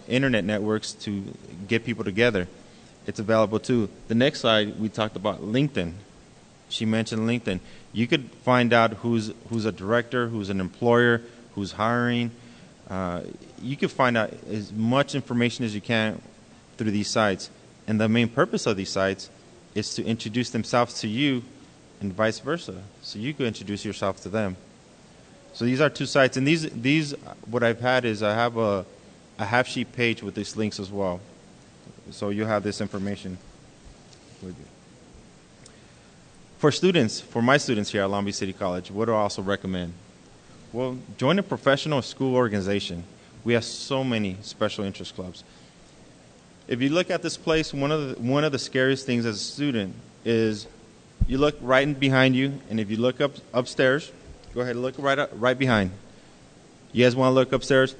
internet networks to get people together. It's available too. The next slide, we talked about LinkedIn. She mentioned LinkedIn. You could find out who's a director, who's an employer, who's hiring. You can find out as much information as you can through these sites. And the main purpose of these sites is to introduce themselves to you and vice versa. So you can introduce yourself to them. So these are two sites. And these what I've had is I have a half-sheet page with these links as well. So you'll have this information with you. For my students here at Long Beach City College, what do I also recommend? Well, join a professional school organization. We have so many special interest clubs. If you look at this place, one of the scariest things as a student is you look right behind you, and if you look upstairs, go ahead and look right behind. You guys want to look upstairs?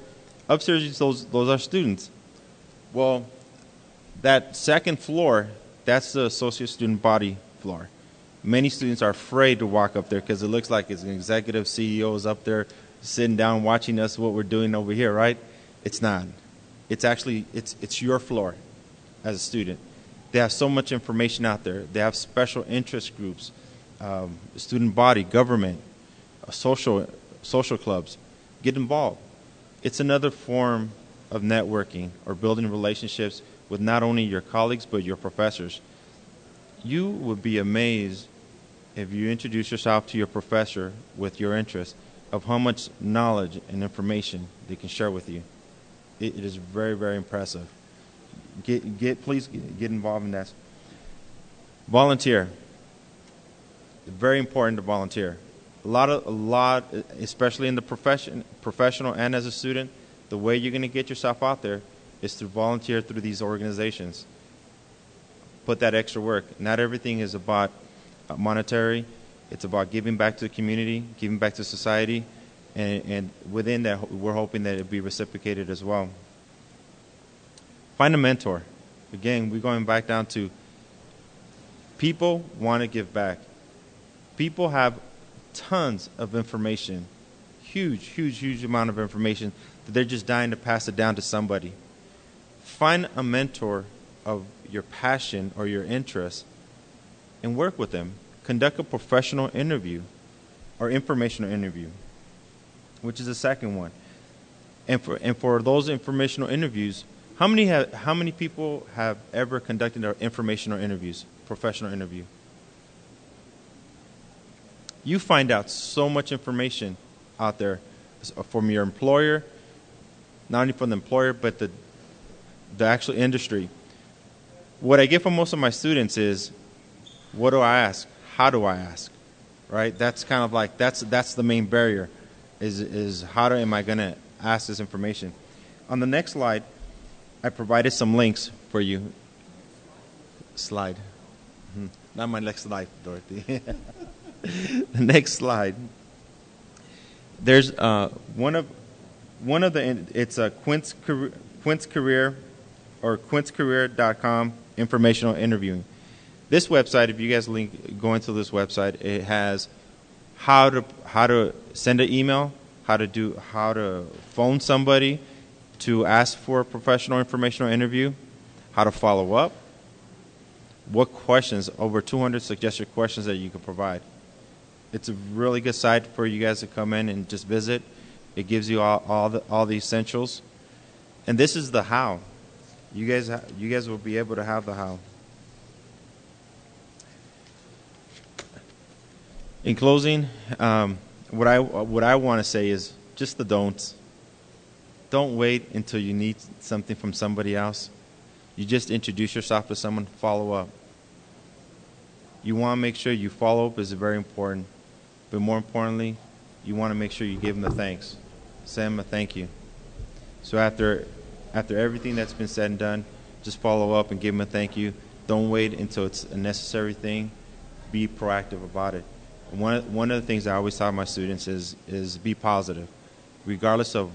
Upstairs, those are students. Well, that second floor, that's the associate student body floor. Many students are afraid to walk up there because it looks like it's an executive CEO is up there sitting down watching us what we're doing over here, right? It's not. It's actually, it's your floor as a student. They have so much information out there. They have special interest groups, student body, government, social clubs. get involved. It's another form of networking or building relationships with not only your colleagues but your professors. You would be amazed if you introduce yourself to your professor with your interest of how much knowledge and information they can share with you. It is very, very impressive. Please get involved in that. Volunteer. Very important to volunteer. A lot, especially in the professional and as a student, the way you're going to get yourself out there is to volunteer through these organizations. Put that extra work. Not everything is about monetary. It's about giving back to the community, giving back to society, and within that, we're hoping that it be reciprocated as well. Find a mentor. Again, we're going back down to people want to give back. People have tons of information, huge amount of information that they're just dying to pass it down to somebody. Find a mentor of your passion or your interest and work with them. Conduct a professional interview or informational interview, which is the second one. And for those informational interviews, how many people have ever conducted informational interviews, professional interview? You find out so much information out there from your employer, not only from the employer, but the actual industry. What I get from most of my students is, what do I ask? How do I ask? Right? That's kind of like, that's the main barrier, is how am I going to ask this information? On the next slide, I provided some links for you. Slide. Not my next slide, Dorothy. The next slide. There's one of the, it's a Quint's Career or quintscareer.com informational interviewing. This website, if you guys go into this website, it has how to send an email, how to phone somebody to ask for a professional informational interview, how to follow up, what questions, over 200 suggested questions that you can provide. It's a really good site for you guys to come in and just visit. It gives you all the essentials. And this is the how. You guys will be able to have the how. In closing, what I want to say is just the don'ts. Don't wait until you need something from somebody else. You just introduce yourself to someone, follow up. You want to make sure you follow up is very important. But more importantly, you want to make sure you give them the thanks. Send them a thank you. So after everything that's been said and done, just follow up and give them a thank you. Don't wait until it's a necessary thing. Be proactive about it. One of the things I always tell my students is be positive. Regardless of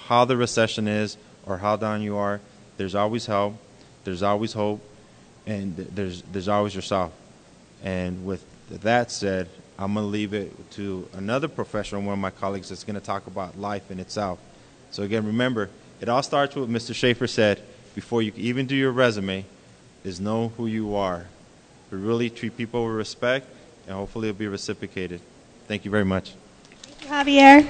how the recession is or how down you are, there's always help, there's always hope, and there's always yourself. And with that said, I'm going to leave it to another professional, one of my colleagues, that's going to talk about life in itself. So again, remember, it all starts with what Mr. Schaefer said before you even do your resume, is know who you are. But really treat people with respect, and hopefully it'll be reciprocated. Thank you very much. Thank you, Javier.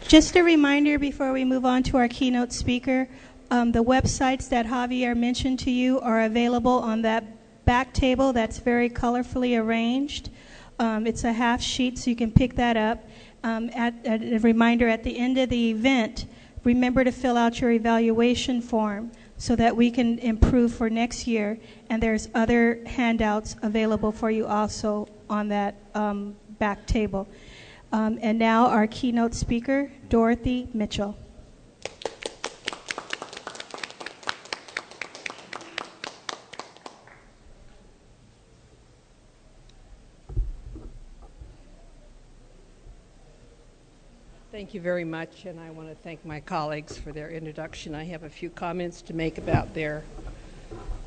Just a reminder before we move on to our keynote speaker, the websites that Javier mentioned to you are available on that back table that's very colorfully arranged. It's a half sheet, so you can pick that up. A reminder, at the end of the event, remember to fill out your evaluation form so that we can improve for next year. And there's other handouts available for you also on that back table. And now our keynote speaker, Dorothy Mitchell. Thank you very much, and I want to thank my colleagues for their introduction. I have a few comments to make about their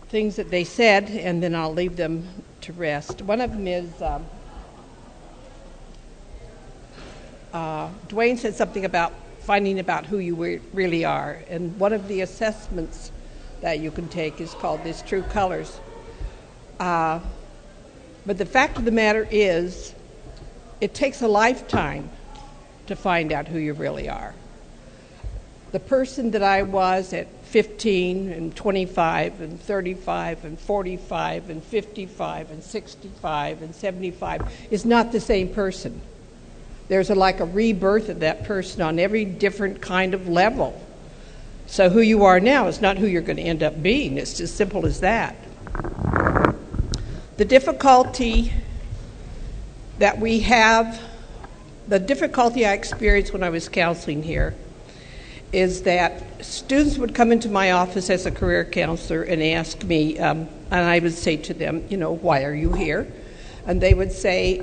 things that they said, and then I'll leave them to rest. One of them is, Dwayne said something about finding about who you really are, and one of the assessments that you can take is called this True Colors. But the fact of the matter is, it takes a lifetime to find out who you really are. The person that I was at 15 and 25 and 35 and 45 and 55 and 65 and 75 is not the same person. There's like a rebirth of that person on every different kind of level. So who you are now is not who you're going to end up being. It's as simple as that. The difficulty that we have, the difficulty I experienced when I was counseling here, is that students would come into my office as a career counselor and ask me, and I would say to them, why are you here? And they would say,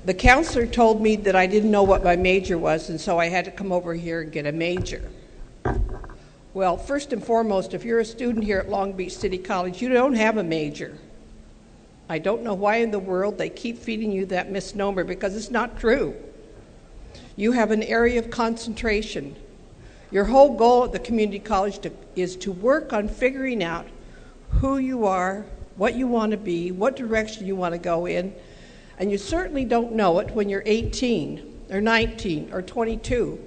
the counselor told me that I didn't know what my major was, and so I had to come over here and get a major. Well, first and foremost, if you're a student here at Long Beach City College, you don't have a major. I don't know why in the world they keep feeding you that misnomer, because it's not true. You have an area of concentration. Your whole goal at the community college is to work on figuring out who you are, what you want to be, what direction you want to go in, and you certainly don't know it when you're 18 or 19 or 22.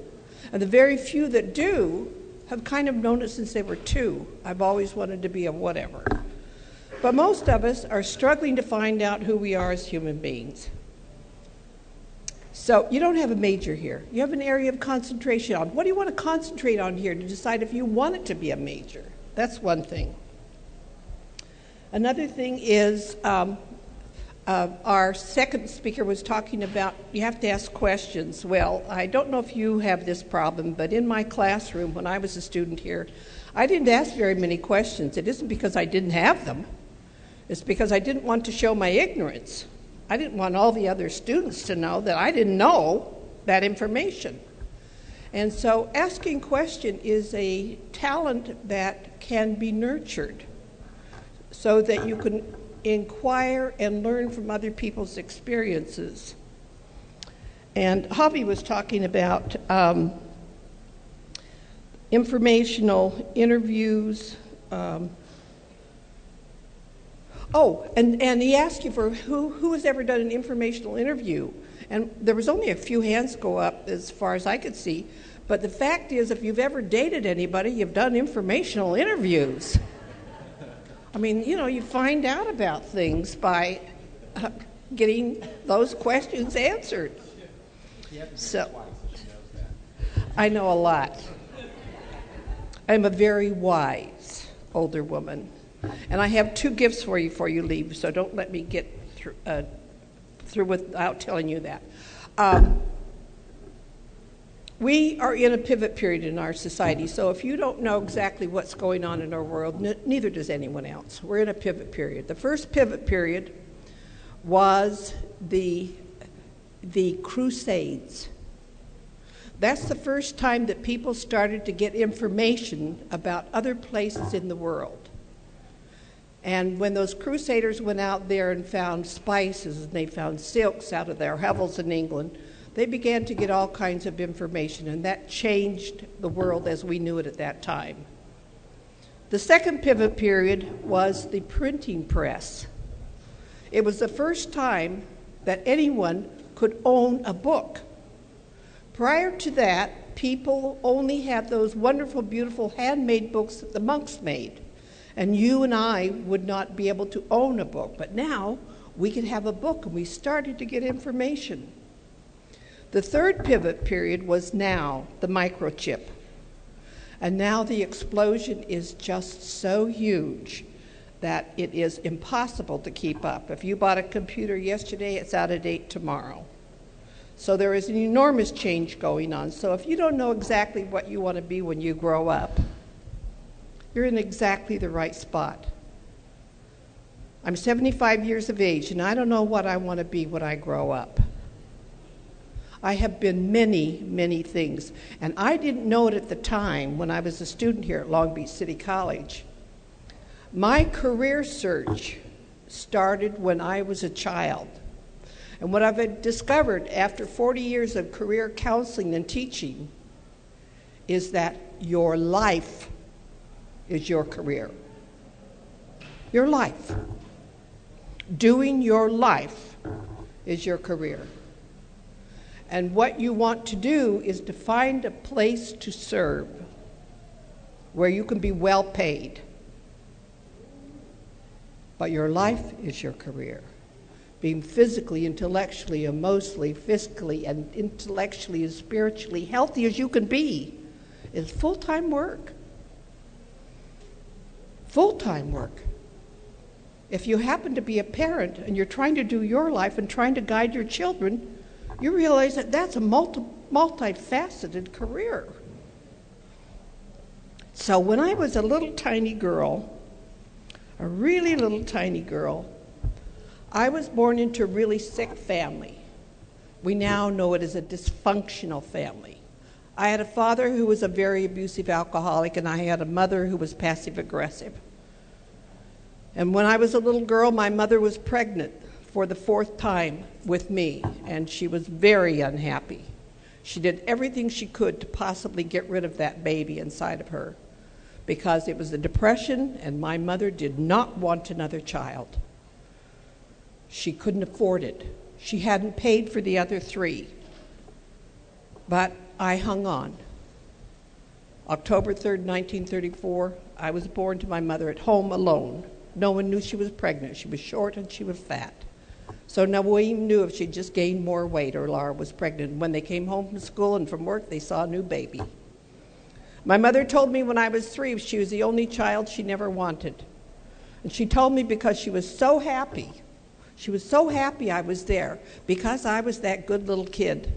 And the very few that do have kind of known it since they were 2. I've always wanted to be a whatever. But most of us are struggling to find out who we are as human beings. So you don't have a major here. You have an area of concentration on. What do you want to concentrate on here to decide if you want it to be a major? That's one thing. Another thing is our second speaker was talking about you have to ask questions. Well, I don't know if you have this problem, but in my classroom when I was a student here, I didn't ask very many questions. It isn't because I didn't have them. It's because I didn't want to show my ignorance. I didn't want all the other students to know that I didn't know that information. And so asking questions is a talent that can be nurtured so that you can inquire and learn from other people's experiences. And Javi was talking about informational interviews. And he asked you for who has ever done an informational interview. And there was only a few hands go up as far as I could see. But the fact is, if you've ever dated anybody, you've done informational interviews. I mean, you find out about things by getting those questions answered. So, I know a lot. I'm a very wise older woman. And I have 2 gifts for you before you leave, so don't let me get through without telling you that. We are in a pivot period in our society, so if you don't know exactly what's going on in our world, neither does anyone else. We're in a pivot period. The first pivot period was the Crusades. That's the first time that people started to get information about other places in the world. And when those crusaders went out there and found spices and they found silks out of their hovels in England, they began to get all kinds of information, and that changed the world as we knew it at that time. The second pivot period was the printing press. It was the first time that anyone could own a book. Prior to that, people only had those wonderful, beautiful handmade books that the monks made. And you and I would not be able to own a book. But now we can have a book, and we started to get information. The third pivot period was now the microchip. And now the explosion is just so huge that it is impossible to keep up. If you bought a computer yesterday, it's out of date tomorrow. So there is an enormous change going on. So if you don't know exactly what you want to be when you grow up, you're in exactly the right spot. I'm 75 years of age, and I don't know what I want to be when I grow up. I have been many, many things, and I didn't know it at the time when I was a student here at Long Beach City College. My career search started when I was a child. And what I've discovered after 40 years of career counseling and teaching is that your life is your career. Your life. Doing your life is your career. And what you want to do is to find a place to serve where you can be well paid. But your life is your career. Being physically, intellectually, emotionally, fiscally, and intellectually and spiritually healthy as you can be is full-time work. Full-time work. If you happen to be a parent and you're trying to do your life and trying to guide your children, you realize that that's a multifaceted career. So when I was a little tiny girl, a really little tiny girl, I was born into a really sick family. We now know it as a dysfunctional family. I had a father who was a very abusive alcoholic, and I had a mother who was passive aggressive. And when I was a little girl, my mother was pregnant for the 4th time with me, and she was very unhappy. She did everything she could to possibly get rid of that baby inside of her, because it was a depression, and my mother did not want another child. She couldn't afford it. She hadn't paid for the other 3. But I hung on. October 3rd, 1934, I was born to my mother at home alone. No one knew she was pregnant. She was short and she was fat. So no one even knew if she'd just gained more weight or Laura was pregnant. When they came home from school and from work, they saw a new baby. My mother told me when I was 3 she was the only child she never wanted. And she told me because she was so happy. She was so happy I was there because I was that good little kid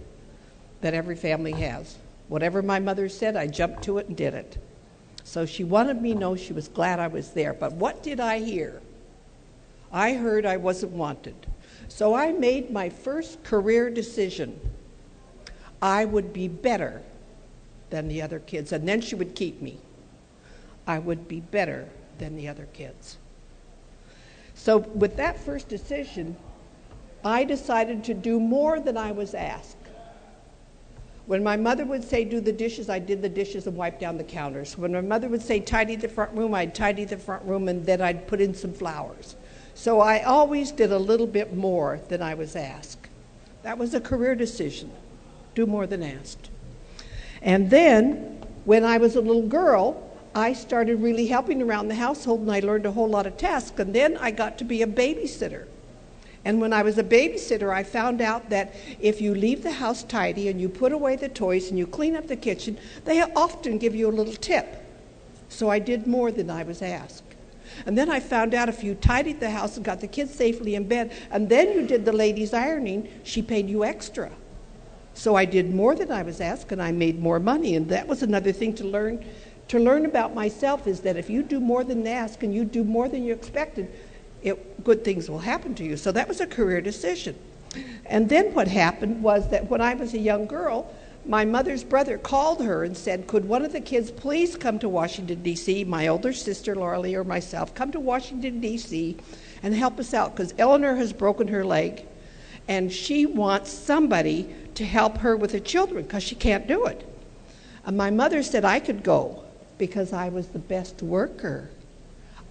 that every family has. Whatever my mother said, I jumped to it and did it. So she wanted me to know she was glad I was there. But what did I hear? I heard I wasn't wanted. So I made my first career decision. I would be better than the other kids, and then she would keep me. I would be better than the other kids. So with that first decision, I decided to do more than I was asked. When my mother would say, do the dishes, I did the dishes and wiped down the counters. When my mother would say, tidy the front room, I'd tidy the front room, and then I'd put in some flowers. So I always did a little bit more than I was asked. That was a career decision, do more than asked. And then, when I was a little girl, I started really helping around the household, and I learned a whole lot of tasks. And then I got to be a babysitter. And when I was a babysitter, I found out that if you leave the house tidy and you put away the toys and you clean up the kitchen, they often give you a little tip. So I did more than I was asked. And then I found out if you tidied the house and got the kids safely in bed, and then you did the ladies' ironing, she paid you extra. So I did more than I was asked, and I made more money. And that was another thing to learn about myself, is that if you do more than asked and you do more than you expected, good things will happen to you. So that was a career decision. And then what happened was that when I was a young girl, my mother's brother called her and said, could one of the kids please come to Washington, D.C., my older sister, Laura Lee, or myself, come to Washington, D.C., and help us out, because Eleanor has broken her leg, and she wants somebody to help her with the children, because she can't do it. And my mother said I could go, because I was the best worker.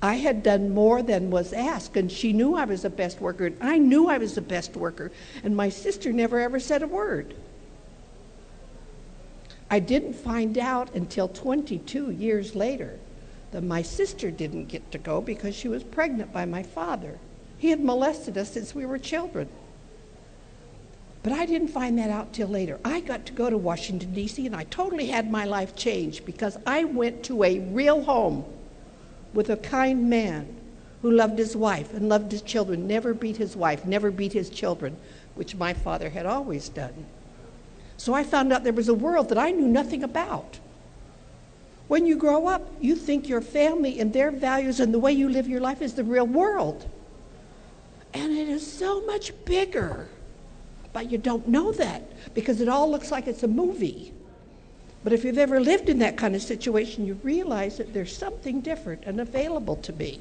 I had done more than was asked, and she knew I was the best worker, and I knew I was the best worker, and my sister never ever said a word. I didn't find out until 22 years later that my sister didn't get to go because she was pregnant by my father. He had molested us since we were children. But I didn't find that out till later. I got to go to Washington, D.C., and I totally had my life changed because I went to a real home with a kind man who loved his wife and loved his children, never beat his wife, never beat his children, which my father had always done. So I found out there was a world that I knew nothing about. When you grow up, you think your family and their values and the way you live your life is the real world. And it is so much bigger. But you don't know that because it all looks like it's a movie. But if you've ever lived in that kind of situation, you realize that there's something different and available to me.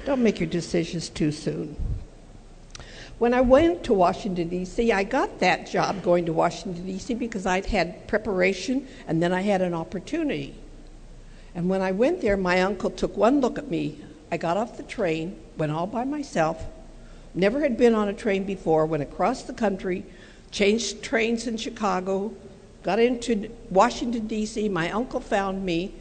Don't make your decisions too soon. When I went to Washington, D.C., I got that job going to Washington, D.C. because I'd had preparation and then I had an opportunity. And when I went there, my uncle took one look at me. I got off the train, went all by myself, Never had been on a train before, went across the country, changed trains in Chicago, got into Washington, D.C. My uncle found me,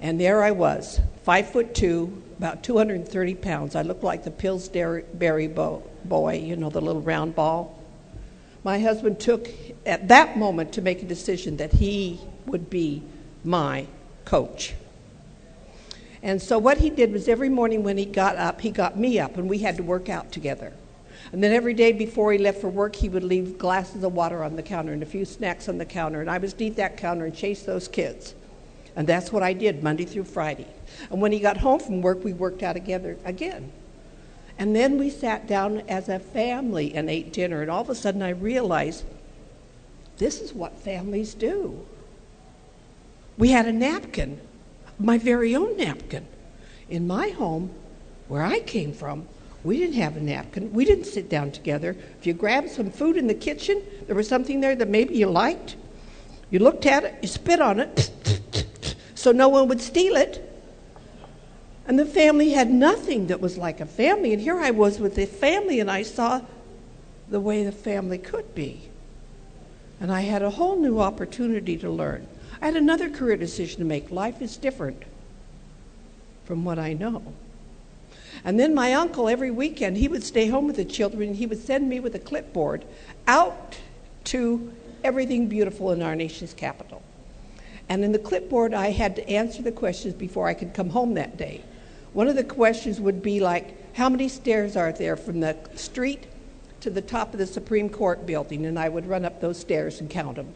and there I was, 5'2", about 230 pounds. I looked like the Pillsbury boy, you know, the little round ball. My husband took, at that moment, to make a decision that he would be my coach. And so what he did was every morning when he got up, he got me up, and we had to work out together. And then every day before he left for work, he would leave glasses of water on the counter and a few snacks on the counter, and I was to eat that counter and chase those kids. And that's what I did Monday through Friday. And when he got home from work, we worked out together again. And then we sat down as a family and ate dinner, and all of a sudden I realized this is what families do. We had a napkin, my very own napkin. In my home, where I came from, we didn't have a napkin. We didn't sit down together. If you grabbed some food in the kitchen, there was something there that maybe you liked. You looked at it, you spit on it, so no one would steal it. And the family had nothing that was like a family. And here I was with a family, and I saw the way the family could be. And I had a whole new opportunity to learn. I had another career decision to make. Life is different from what I know. And then my uncle, every weekend, he would stay home with the children, and he would send me with a clipboard out to everything beautiful in our nation's capital. And in the clipboard, I had to answer the questions before I could come home that day. One of the questions would be like, how many stairs are there from the street to the top of the Supreme Court building? And I would run up those stairs and count them.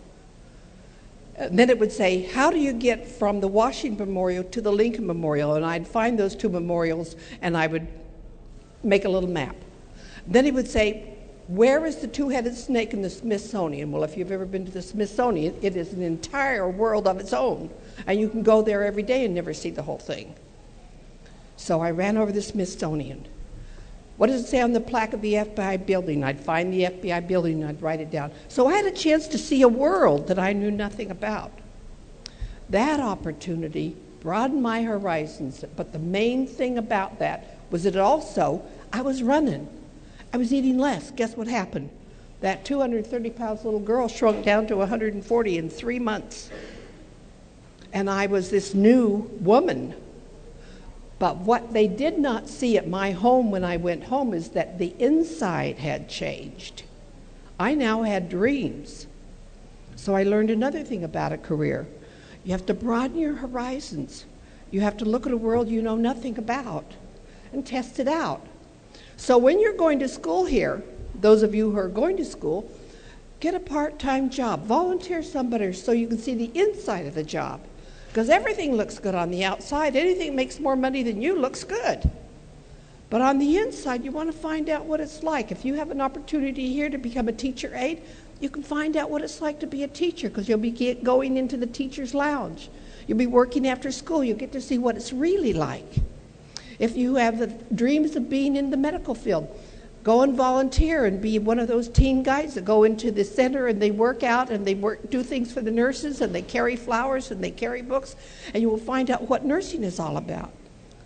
And then it would say, how do you get from the Washington Memorial to the Lincoln Memorial? And I'd find those two memorials, and I would make a little map. Then he would say, where is the two-headed snake in the Smithsonian? Well, if you've ever been to the Smithsonian, it is an entire world of its own. And you can go there every day and never see the whole thing. So I ran over the Smithsonian. What does it say on the plaque of the FBI building? I'd find the FBI building and I'd write it down. So I had a chance to see a world that I knew nothing about. That opportunity broadened my horizons, but the main thing about that was that also I was running. I was eating less. Guess what happened? That 230-pound little girl shrunk down to 140 in 3 months. And I was this new woman. But what they did not see at my home when I went home is that the inside had changed. I now had dreams. So I learned another thing about a career. You have to broaden your horizons. You have to look at a world you know nothing about and test it out. So when you're going to school here, those of you who are going to school, get a part-time job. Volunteer somebody so you can see the inside of the job. Because everything looks good on the outside. Anything that makes more money than you looks good. But on the inside, you want to find out what it's like. If you have an opportunity here to become a teacher aide, you can find out what it's like to be a teacher, because you'll be going into the teacher's lounge. You'll be working after school. You'll get to see what it's really like. If you have the dreams of being in the medical field, go and volunteer and be one of those teen guys that go into the center and they work out and they do things for the nurses, and they carry flowers and they carry books, and you will find out what nursing is all about.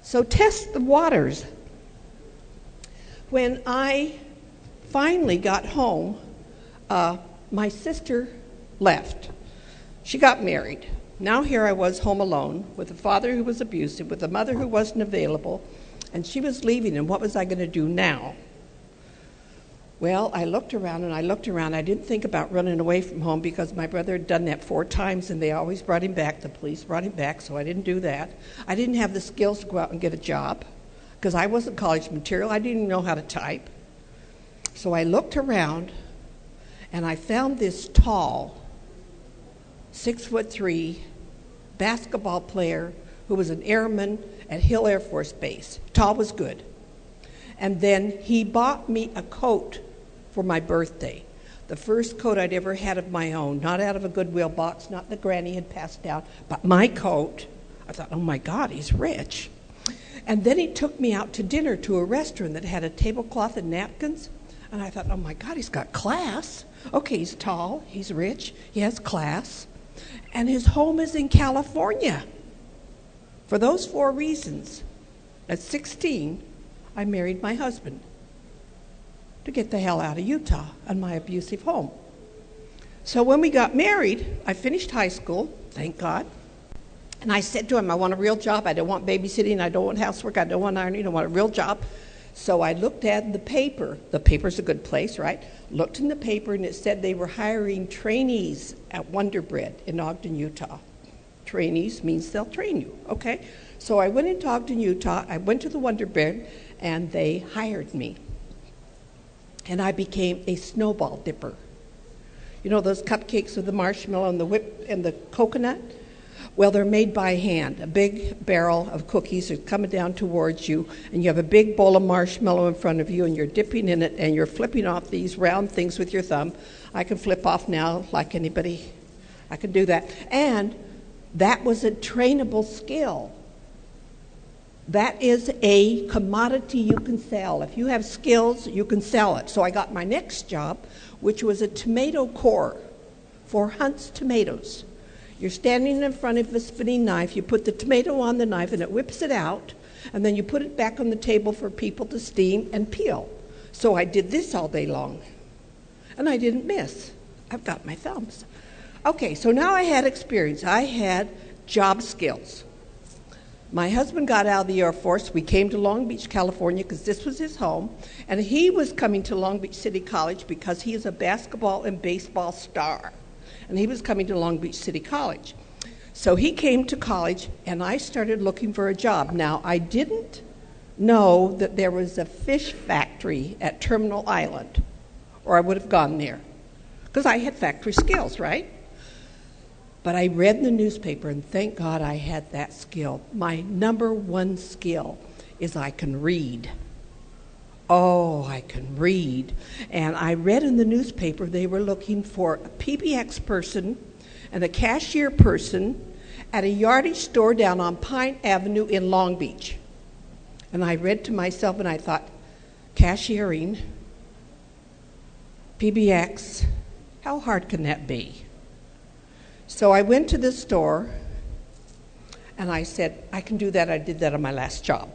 So test the waters. When I finally got home, my sister left. She got married. Now here I was home alone with a father who was abusive, with a mother who wasn't available, and she was leaving, and what was I going to do now? Well, I looked around and I looked around. I didn't think about running away from home because my brother had done that 4 times and they always brought him back. The police brought him back, so I didn't do that. I didn't have the skills to go out and get a job because I wasn't college material. I didn't even know how to type. So I looked around and I found this tall, 6'3" basketball player who was an airman at Hill Air Force Base. Tall was good. And then he bought me a coat for my birthday. The first coat I'd ever had of my own, not out of a Goodwill box, not that Granny had passed down, but my coat. I thought, oh my God, he's rich. And then he took me out to dinner to a restaurant that had a tablecloth and napkins. And I thought, oh my God, he's got class. Okay, he's tall, he's rich, he has class. And his home is in California. For those 4 reasons, at 16, I married my husband. to get the hell out of Utah and my abusive home. So when we got married, I finished high school, thank God, and I said to him, I want a real job. I don't want babysitting. I don't want housework. I don't want ironing. I want a real job. So I looked at the paper. The paper's a good place, right? Looked in the paper, and it said they were hiring trainees at Wonder Bread in Ogden, Utah. Trainees means they'll train you, okay? So I went into Ogden, Utah. I went to the Wonder Bread, and they hired me. And I became a snowball dipper. You know those cupcakes with the marshmallow and the whip and the coconut? Well, they're made by hand. A big barrel of cookies are coming down towards you, and you have a big bowl of marshmallow in front of you, and you're dipping in it, and you're flipping off these round things with your thumb. I can flip off now like anybody. I can do that. And that was a trainable skill. That is a commodity you can sell. If you have skills, you can sell it. So I got my next job, which was a tomato core for Hunt's tomatoes. You're standing in front of a spinning knife, you put the tomato on the knife and it whips it out, and then you put it back on the table for people to steam and peel. So I did this all day long, and I didn't miss. I've got my thumbs. Okay, so now I had experience. I had job skills. My husband got out of the Air Force. We came to Long Beach, California, because this was his home, and he was coming to Long Beach City College because he is a basketball and baseball star. And he was coming to Long Beach City College. So he came to college, and I started looking for a job. Now, I didn't know that there was a fish factory at Terminal Island, or I would have gone there, because I had factory skills, right? But I read in the newspaper, and thank God I had that skill. My number one skill is I can read. Oh, I can read. And I read in the newspaper they were looking for a PBX person and a cashier person at a yardage store down on Pine Avenue in Long Beach. And I read to myself and I thought, cashiering, PBX, how hard can that be? So I went to the store and I said, I can do that. I did that on my last job.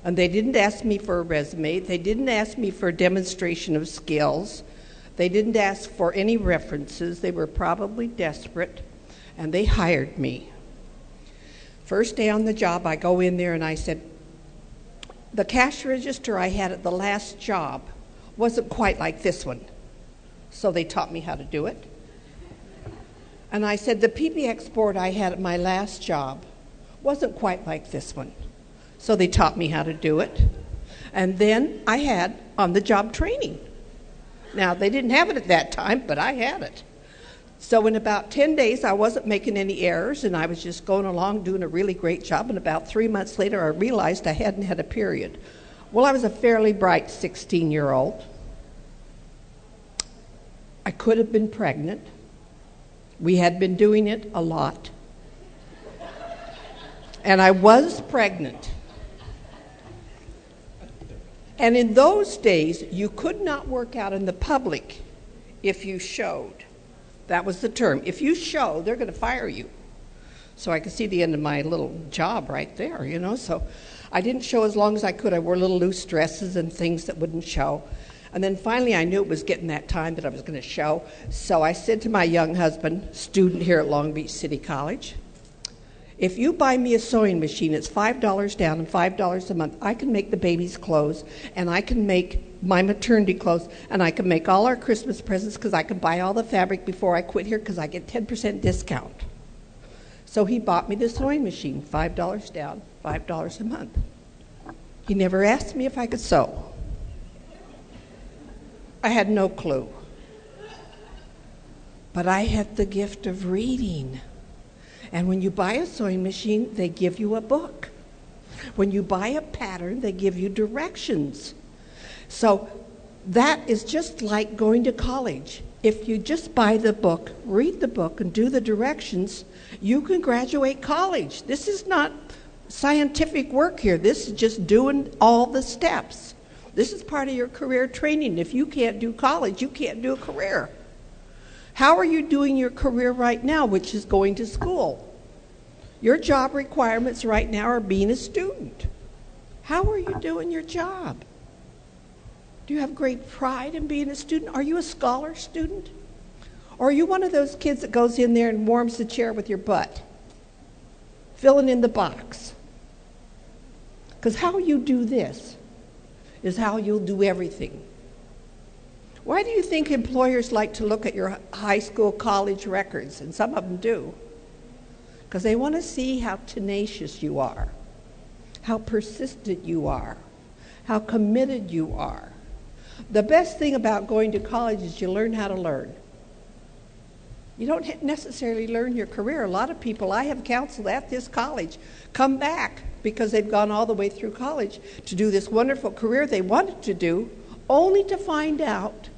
And they didn't ask me for a resume. They didn't ask me for a demonstration of skills. They didn't ask for any references. They were probably desperate, and they hired me. First day on the job, I go in there and I said, the cash register I had at the last job wasn't quite like this one. So they taught me how to do it. And I said, the PBX board I had at my last job wasn't quite like this one. So they taught me how to do it. And then I had on-the-job training. Now, they didn't have it at that time, but I had it. So in about 10 days, I wasn't making any errors, and I was just going along doing a really great job. And about 3 months later, I realized I hadn't had a period. Well, I was a fairly bright 16-year-old. I could have been pregnant. We had been doing it a lot. And I was pregnant. And in those days, you could not work out in the public if you showed. That was the term. If you show, they're going to fire you. So I could see the end of my little job right there, you know. So I didn't show as long as I could. I wore little loose dresses and things that wouldn't show. And then finally I knew it was getting that time that I was going to show. So I said to my young husband, student here at Long Beach City College, if you buy me a sewing machine, it's $5 down and $5 a month. I can make the baby's clothes, and I can make my maternity clothes, and I can make all our Christmas presents because I can buy all the fabric before I quit here because I get 10% discount. So he bought me the sewing machine, $5 down, $5 a month. He never asked me if I could sew. I had no clue. But I had the gift of reading. And when you buy a sewing machine, they give you a book. When you buy a pattern, they give you directions. So that is just like going to college. If you just buy the book, read the book, and do the directions, you can graduate college. This is not scientific work here. This is just doing all the steps. This is part of your career training. If you can't do college, you can't do a career. How are you doing your career right now, which is going to school? Your job requirements right now are being a student. How are you doing your job? Do you have great pride in being a student? Are you a scholar student? Or are you one of those kids that goes in there and warms the chair with your butt, filling in the box? Because how you do this is how you'll do everything. Why do you think employers like to look at your high school, college records? And some of them do. Because they want to see how tenacious you are, how persistent you are, how committed you are. The best thing about going to college is you learn how to learn. You don't necessarily learn your career. A lot of people I have counseled at this college come back because they've gone all the way through college to do this wonderful career they wanted to do, only to find out,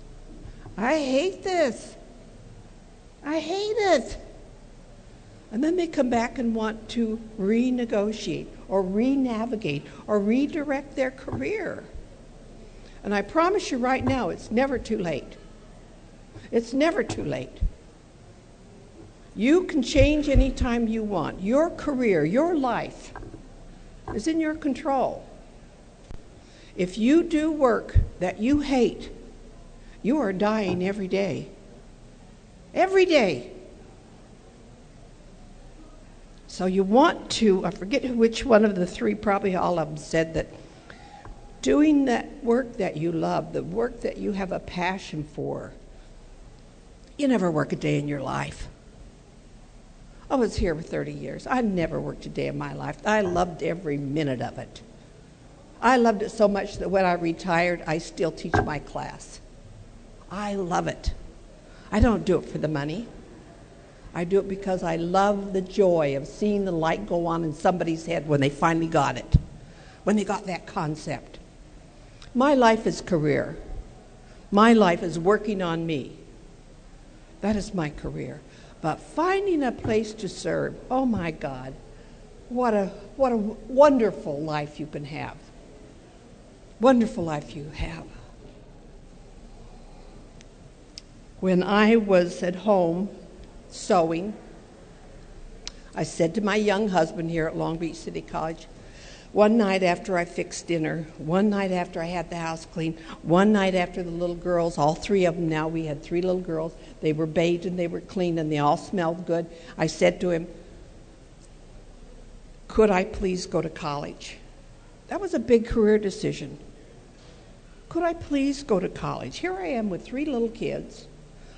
I hate this. I hate it. And then they come back and want to renegotiate or re-navigate or redirect their career. And I promise you right now, it's never too late. It's never too late. You can change anytime you want. Your career, your life is in your control. If you do work that you hate, you are dying every day. Every day. So you want to, I forget which one of the three, probably all of them said that doing that work that you love, the work that you have a passion for, you never work a day in your life. I was here for 30 years. I never worked a day in my life. I loved every minute of it. I loved it so much that when I retired, I still teach my class. I love it. I don't do it for the money. I do it because I love the joy of seeing the light go on in somebody's head when they finally got it, when they got that concept. My life is career. My life is working on me. That is my career. But finding a place to serve, oh my God, what a wonderful life you can have. Wonderful life you have. When I was at home sewing, I said to my young husband here at Long Beach City College, one night after I fixed dinner, one night after I had the house clean, one night after the little girls, all three of them now, we had three little girls, they were bathed and they were clean and they all smelled good. I said to him, could I please go to college? That was a big career decision. Could I please go to college? Here I am with three little kids,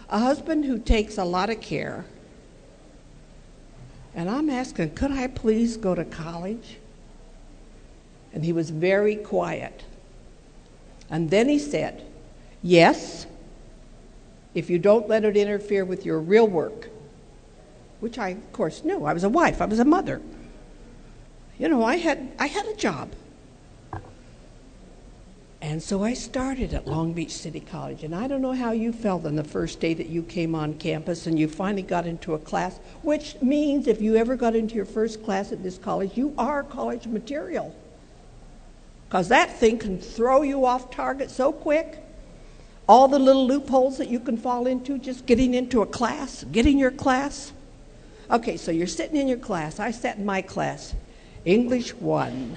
a husband who takes a lot of care, and I'm asking, could I please go to college? And he was very quiet. And then he said, yes, if you don't let it interfere with your real work, which I, of course, knew. I was a wife. I was a mother. You know, I had a job. And so I started at Long Beach City College. And I don't know how you felt on the first day that you came on campus and you finally got into a class, which means if you ever got into your first class at this college, you are college material. Because that thing can throw you off target so quick. All the little loopholes that you can fall into just getting into a class, getting your class. Okay, so you're sitting in your class. I sat in my class, English 1.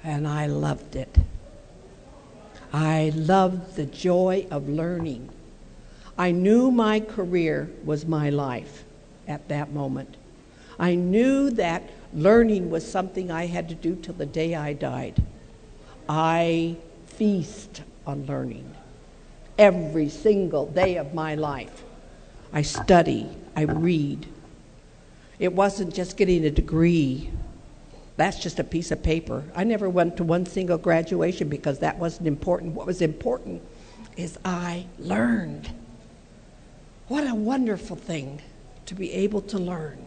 And I loved it. I loved the joy of learning. I knew my career was my life at that moment. I knew that learning was something I had to do till the day I died. I feast on learning every single day of my life. I study, I read. It wasn't just getting a degree. That's just a piece of paper. I never went to one single graduation because that wasn't important. What was important is I learned. What a wonderful thing to be able to learn.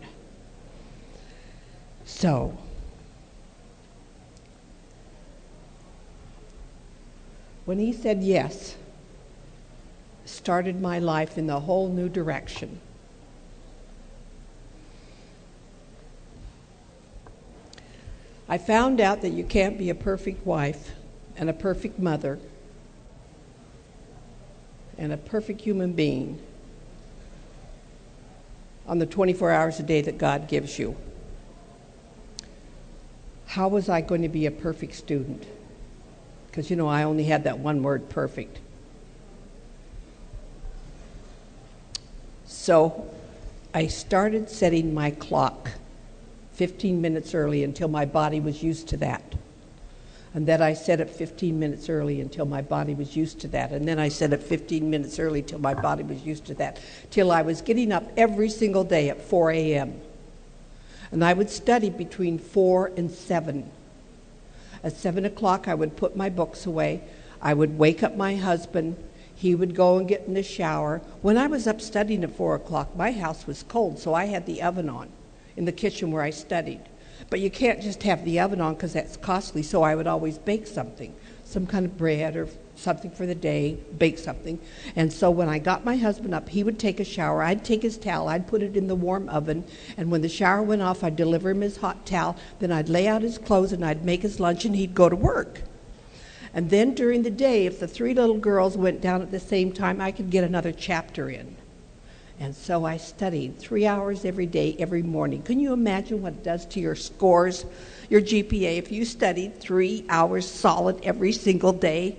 So, when he said yes, started my life in a whole new direction. I found out that you can't be a perfect wife and a perfect mother and a perfect human being on the 24 hours a day that God gives you. How was I going to be a perfect student? because, you know, I only had that one word, perfect. So I started setting my clock 15 minutes early until my body was used to that. And then I set it 15 minutes early until my body was used to that. And then I set it 15 minutes early till my body was used to that. Till I was getting up every single day at 4 a.m. And I would study between 4 and 7. At 7 o'clock, I would put my books away. I would wake up my husband. He would go and get in the shower. When I was up studying at 4 o'clock, my house was cold, so I had the oven on in the kitchen where I studied. But you can't just have the oven on because that's costly, so I would always bake something, some kind of bread or something for the day, bake something. And so when I got my husband up, he would take a shower. I'd take his towel. I'd put it in the warm oven. And when the shower went off, I'd deliver him his hot towel. Then I'd lay out his clothes, and I'd make his lunch, and he'd go to work. And then during the day, if the 3 little girls went down at the same time, I could get another chapter in. And so I studied 3 hours every day, every morning. Can you imagine what it does to your scores, your GPA, if you studied 3 hours solid every single day?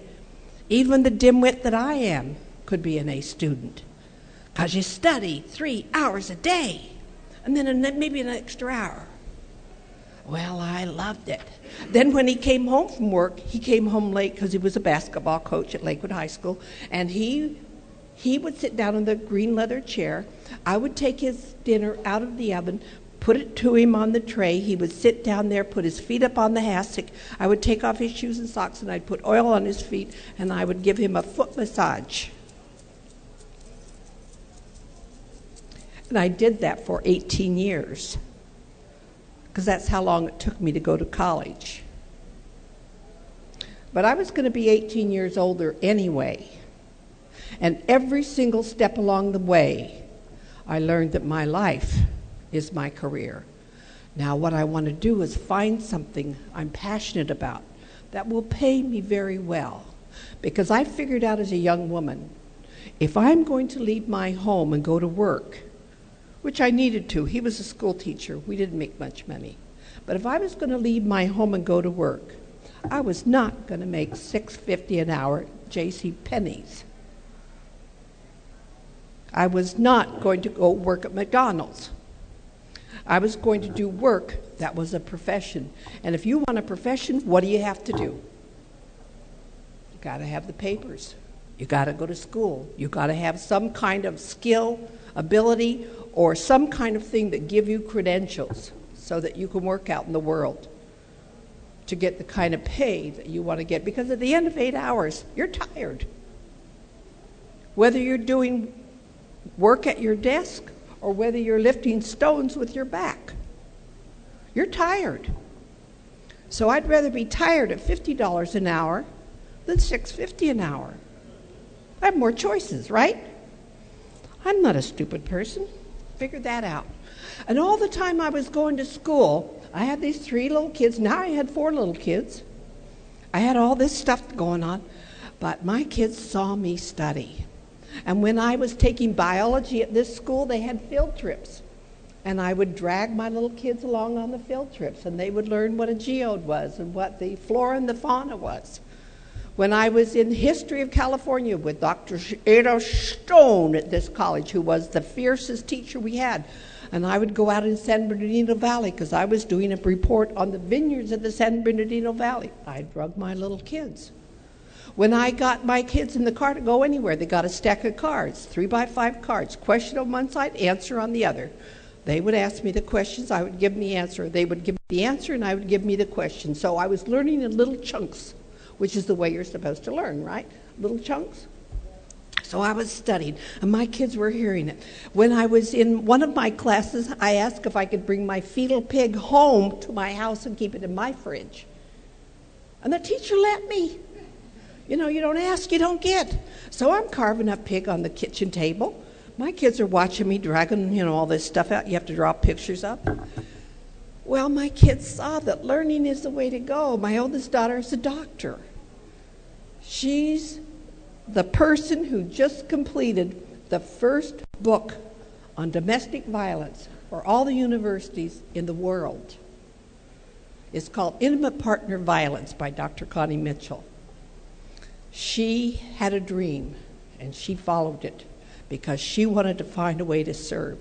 Even the dimwit that I am could be an A student, because you study 3 hours a day, and then maybe an extra hour. Well, I loved it. Then when he came home from work, he came home late because he was a basketball coach at Lakewood High School, and he would sit down in the green leather chair. I would take his dinner out of the oven, put it to him on the tray. He would sit down there, put his feet up on the hassock. I would take off his shoes and socks, and I'd put oil on his feet, and I would give him a foot massage. And I did that for 18 years, because that's how long it took me to go to college. But I was going to be 18 years older anyway. And every single step along the way, I learned that my life is my career. Now, what I want to do is find something I'm passionate about that will pay me very well. Because I figured out as a young woman, if I'm going to leave my home and go to work, which I needed to, he was a school teacher, we didn't make much money. But if I was going to leave my home and go to work, I was not going to make $6.50 an hour at J.C. Penney's. I was not going to go work at McDonald's. I was going to do work that was a profession. And if you want a profession, what do you have to do? You got to have the papers. You got to go to school. You got to have some kind of skill, ability, or some kind of thing that give you credentials so that you can work out in the world to get the kind of pay that you want to get. Because at the end of 8 hours, you're tired. Whether you're doing work at your desk or whether you're lifting stones with your back, you're tired. So I'd rather be tired at $50 an hour than $6.50 an hour. I have more choices, right? I'm not a stupid person. Figured that out. And all the time I was going to school, I had these 3 little kids. Now I had 4 little kids. I had all this stuff going on, but my kids saw me study. And when I was taking biology at this school, they had field trips. And I would drag my little kids along on the field trips, and they would learn what a geode was and what the flora and the fauna was. When I was in history of California with Dr. Ada Stone at this college, who was the fiercest teacher we had, and I would go out in San Bernardino Valley because I was doing a report on the vineyards of the San Bernardino Valley. I drug my little kids. When I got my kids in the car to go anywhere, they got a stack of cards, 3x5 cards, question on one side, answer on the other. They would ask me the questions, I would give them the answer. They would give me the answer, and I would give me the question. So I was learning in little chunks, which is the way you're supposed to learn, right? Little chunks. So I was studying, and my kids were hearing it. When I was in one of my classes, I asked if I could bring my fetal pig home to my house and keep it in my fridge. And the teacher let me. You know, you don't ask, you don't get. So I'm carving up pig on the kitchen table. My kids are watching me dragging, all this stuff out. You have to draw pictures up. Well, my kids saw that learning is the way to go. My oldest daughter is a doctor. She's the person who just completed the first book on domestic violence for all the universities in the world. It's called Intimate Partner Violence by Dr. Connie Mitchell. She had a dream, and she followed it because she wanted to find a way to serve.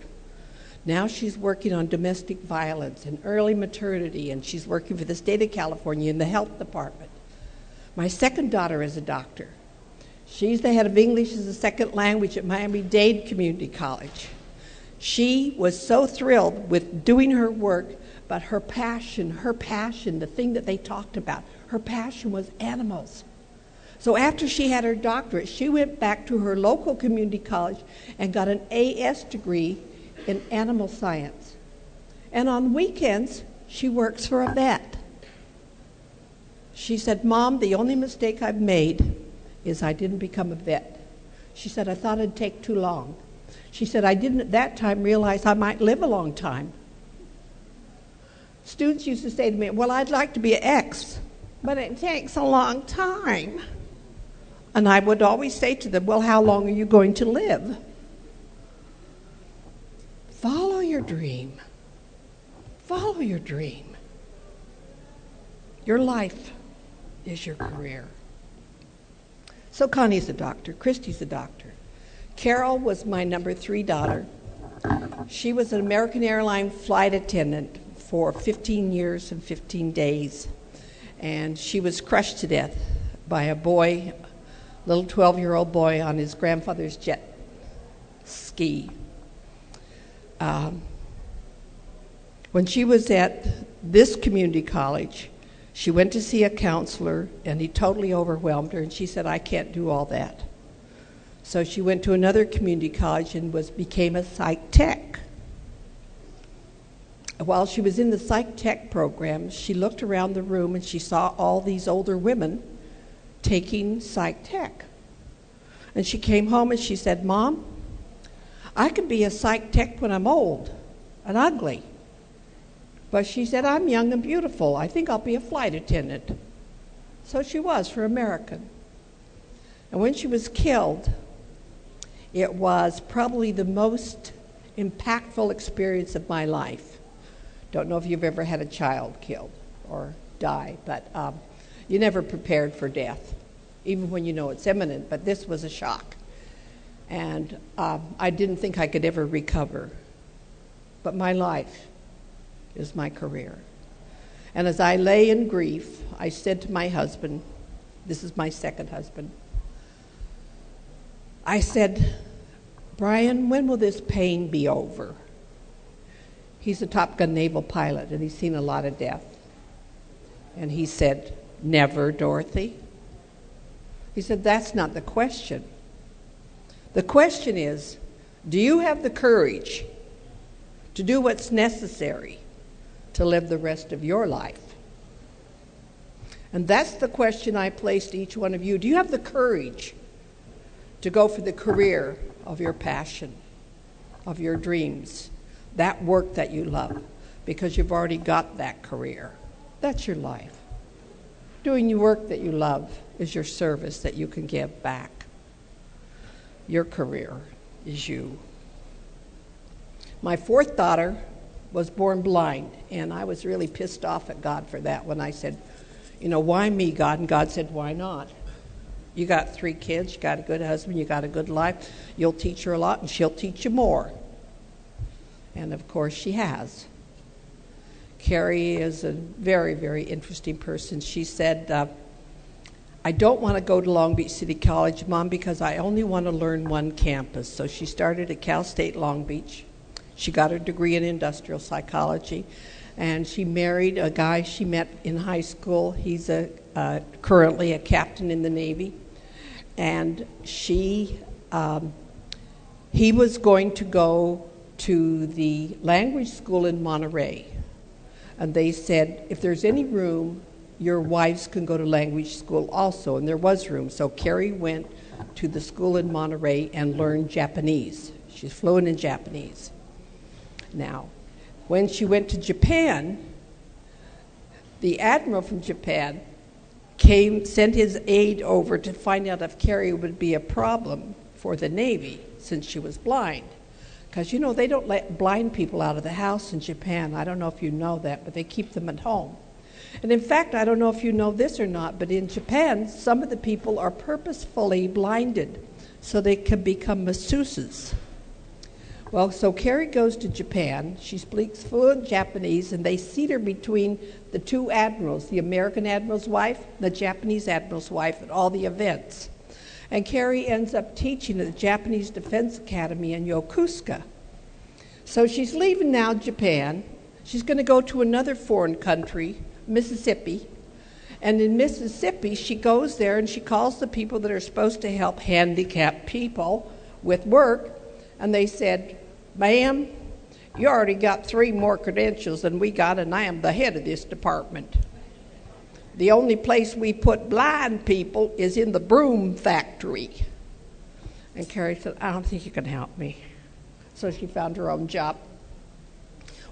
Now she's working on domestic violence and early maternity, and she's working for the state of California in the health department. My second daughter is a doctor. She's the head of English as a second language at Miami-Dade Community College. She was so thrilled with doing her work, but her passion, the thing that they talked about, her passion was animals. So after she had her doctorate, she went back to her local community college and got an AS degree in animal science. And on weekends, she works for a vet. She said, "Mom, the only mistake I've made is I didn't become a vet." She said, "I thought it'd take too long." She said, "I didn't at that time realize I might live a long time." Students used to say to me, "Well, I'd like to be an X, but it takes a long time." And I would always say to them, "Well, how long are you going to live?" Follow your dream. Follow your dream. Your life is your career. So Connie's a doctor. Christy's a doctor. Carol was my number 3 daughter. She was an American Airlines flight attendant for 15 years and 15 days. And she was crushed to death by a boy, little 12-year-old boy on his grandfather's jet ski. When she was at this community college, she went to see a counselor, and he totally overwhelmed her, and she said, "I can't do all that." So she went to another community college and became a psych tech. While she was in the psych tech program, she looked around the room and she saw all these older women taking psych tech. And she came home and she said, "Mom, I could be a psych tech when I'm old and ugly." But she said, "I'm young and beautiful. I think I'll be a flight attendant." So she was for American. And when she was killed, it was probably the most impactful experience of my life. Don't know if you've ever had a child killed or die, but you're never prepared for death, even when you know it's imminent. But this was a shock. And I didn't think I could ever recover. But my life is my career. And as I lay in grief, I said to my husband, this is my second husband, I said, "Brian, when will this pain be over?" He's a Top Gun naval pilot, and he's seen a lot of death. And he said, "Never, Dorothy." He said, "That's not the question. The question is, do you have the courage to do what's necessary to live the rest of your life?" And that's the question I place to each one of you. Do you have the courage to go for the career of your passion, of your dreams, that work that you love? Because you've already got that career. That's your life. Doing your work that you love is your service that you can give back. Your career is you. My fourth daughter was born blind, and I was really pissed off at God for that when I said, "Why me, God?" And God said, "Why not? You got 3 kids, you got a good husband, you got a good life. You'll teach her a lot, and she'll teach you more." And of course she has. Carrie is a very, very interesting person. She said, "I don't want to go to Long Beach City College, Mom, because I only want to learn one campus." So she started at Cal State Long Beach. She got her degree in industrial psychology, and she married a guy she met in high school. He's currently a captain in the Navy. And he was going to go to the language school in Monterey. And they said, "If there's any room, your wives can go to language school also." And there was room. So Carrie went to the school in Monterey and learned Japanese. She's fluent in Japanese. Now, when she went to Japan, the admiral from Japan sent his aide over to find out if Carrie would be a problem for the Navy since she was blind. Because, they don't let blind people out of the house in Japan. I don't know if you know that, but they keep them at home. And in fact, I don't know if you know this or not, but in Japan, some of the people are purposefully blinded so they can become masseuses. Well, so Carrie goes to Japan. She speaks fluent Japanese, and they seat her between the two admirals, the American admiral's wife, the Japanese admiral's wife, at all the events. And Carrie ends up teaching at the Japanese Defense Academy in Yokosuka. So she's leaving now Japan. She's going to go to another foreign country, Mississippi. And in Mississippi, she goes there and she calls the people that are supposed to help handicapped people with work. And they said, "Ma'am, you already got 3 more credentials than we got, and I am the head of this department. The only place we put blind people is in the broom factory." And Carrie said, "I don't think you can help me." So she found her own job.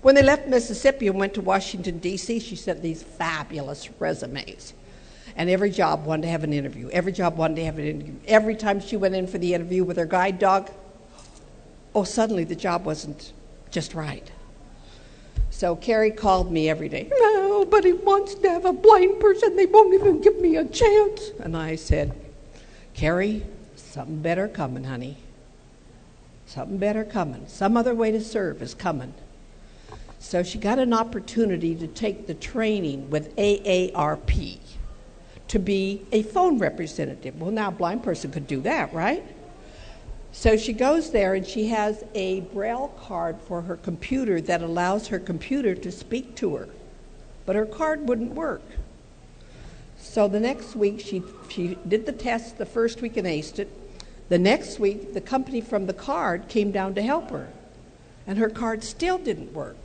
When they left Mississippi and went to Washington, D.C., she sent these fabulous resumes. And every job wanted to have an interview. Every job wanted to have an interview. Every time she went in for the interview with her guide dog, suddenly the job wasn't just right. So Carrie called me every day. "Nobody wants to have a blind person. They won't even give me a chance." And I said, "Carrie, something better coming, honey. Something better coming. Some other way to serve is coming." So she got an opportunity to take the training with AARP to be a phone representative. Well, now a blind person could do that, right? So she goes there and she has a Braille card for her computer that allows her computer to speak to her. But her card wouldn't work. So the next week she did the test the first week and aced it. The next week the company from the card came down to help her. And her card still didn't work.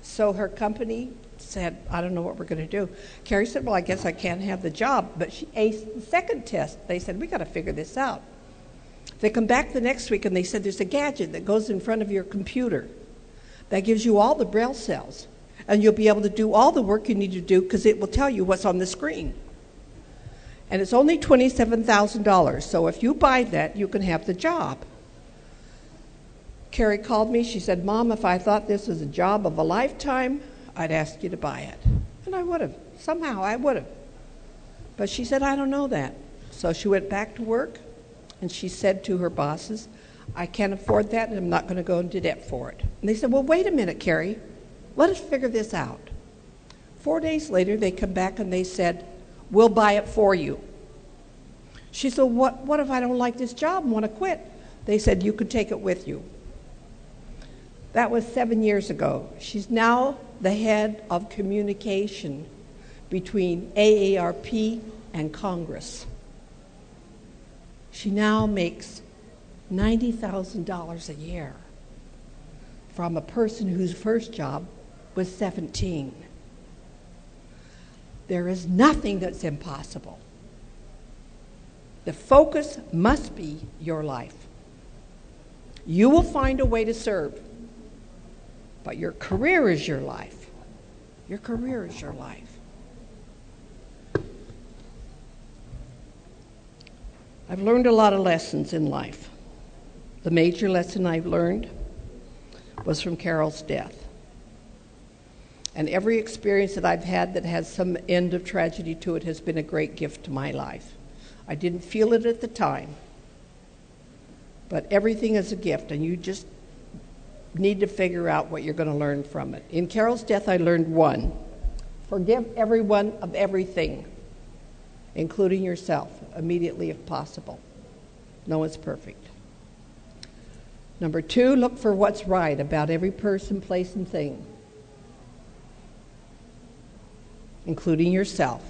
So her company said, "I don't know what we're going to do." Carrie said, "Well, I guess I can't have the job." But she aced the second test. They said, "We got to figure this out." They come back the next week and they said, "There's a gadget that goes in front of your computer that gives you all the Braille cells. And you'll be able to do all the work you need to do because it will tell you what's on the screen. And it's only $27,000. So if you buy that, you can have the job." Carrie called me. She said, "Mom, if I thought this was a job of a lifetime, I'd ask you to buy it." And I would have. Somehow I would have. But she said, "I don't know that." So she went back to work, and she said to her bosses, "I can't afford that, and I'm not going to go into debt for it." And they said, "Well, wait a minute, Carrie. Let us figure this out." 4 days later, they come back and they said, "We'll buy it for you." She said, what if I don't like this job and want to quit?" They said, "You can take it with you." That was 7 years ago. She's now the head of communication between AARP and Congress. She now makes $90,000 a year from a person whose first job was 17. There is nothing that's impossible. The focus must be your life. You will find a way to serve. But your career is your life. Your career is your life. I've learned a lot of lessons in life. The major lesson I've learned was from Carol's death. And every experience that I've had that has some end of tragedy to it has been a great gift to my life. I didn't feel it at the time. But everything is a gift, and you just need to figure out what you're going to learn from it. In Carol's death, I learned one: forgive everyone of everything, including yourself, immediately if possible. No one's perfect. Number 2, look for what's right about every person, place, and thing, including yourself,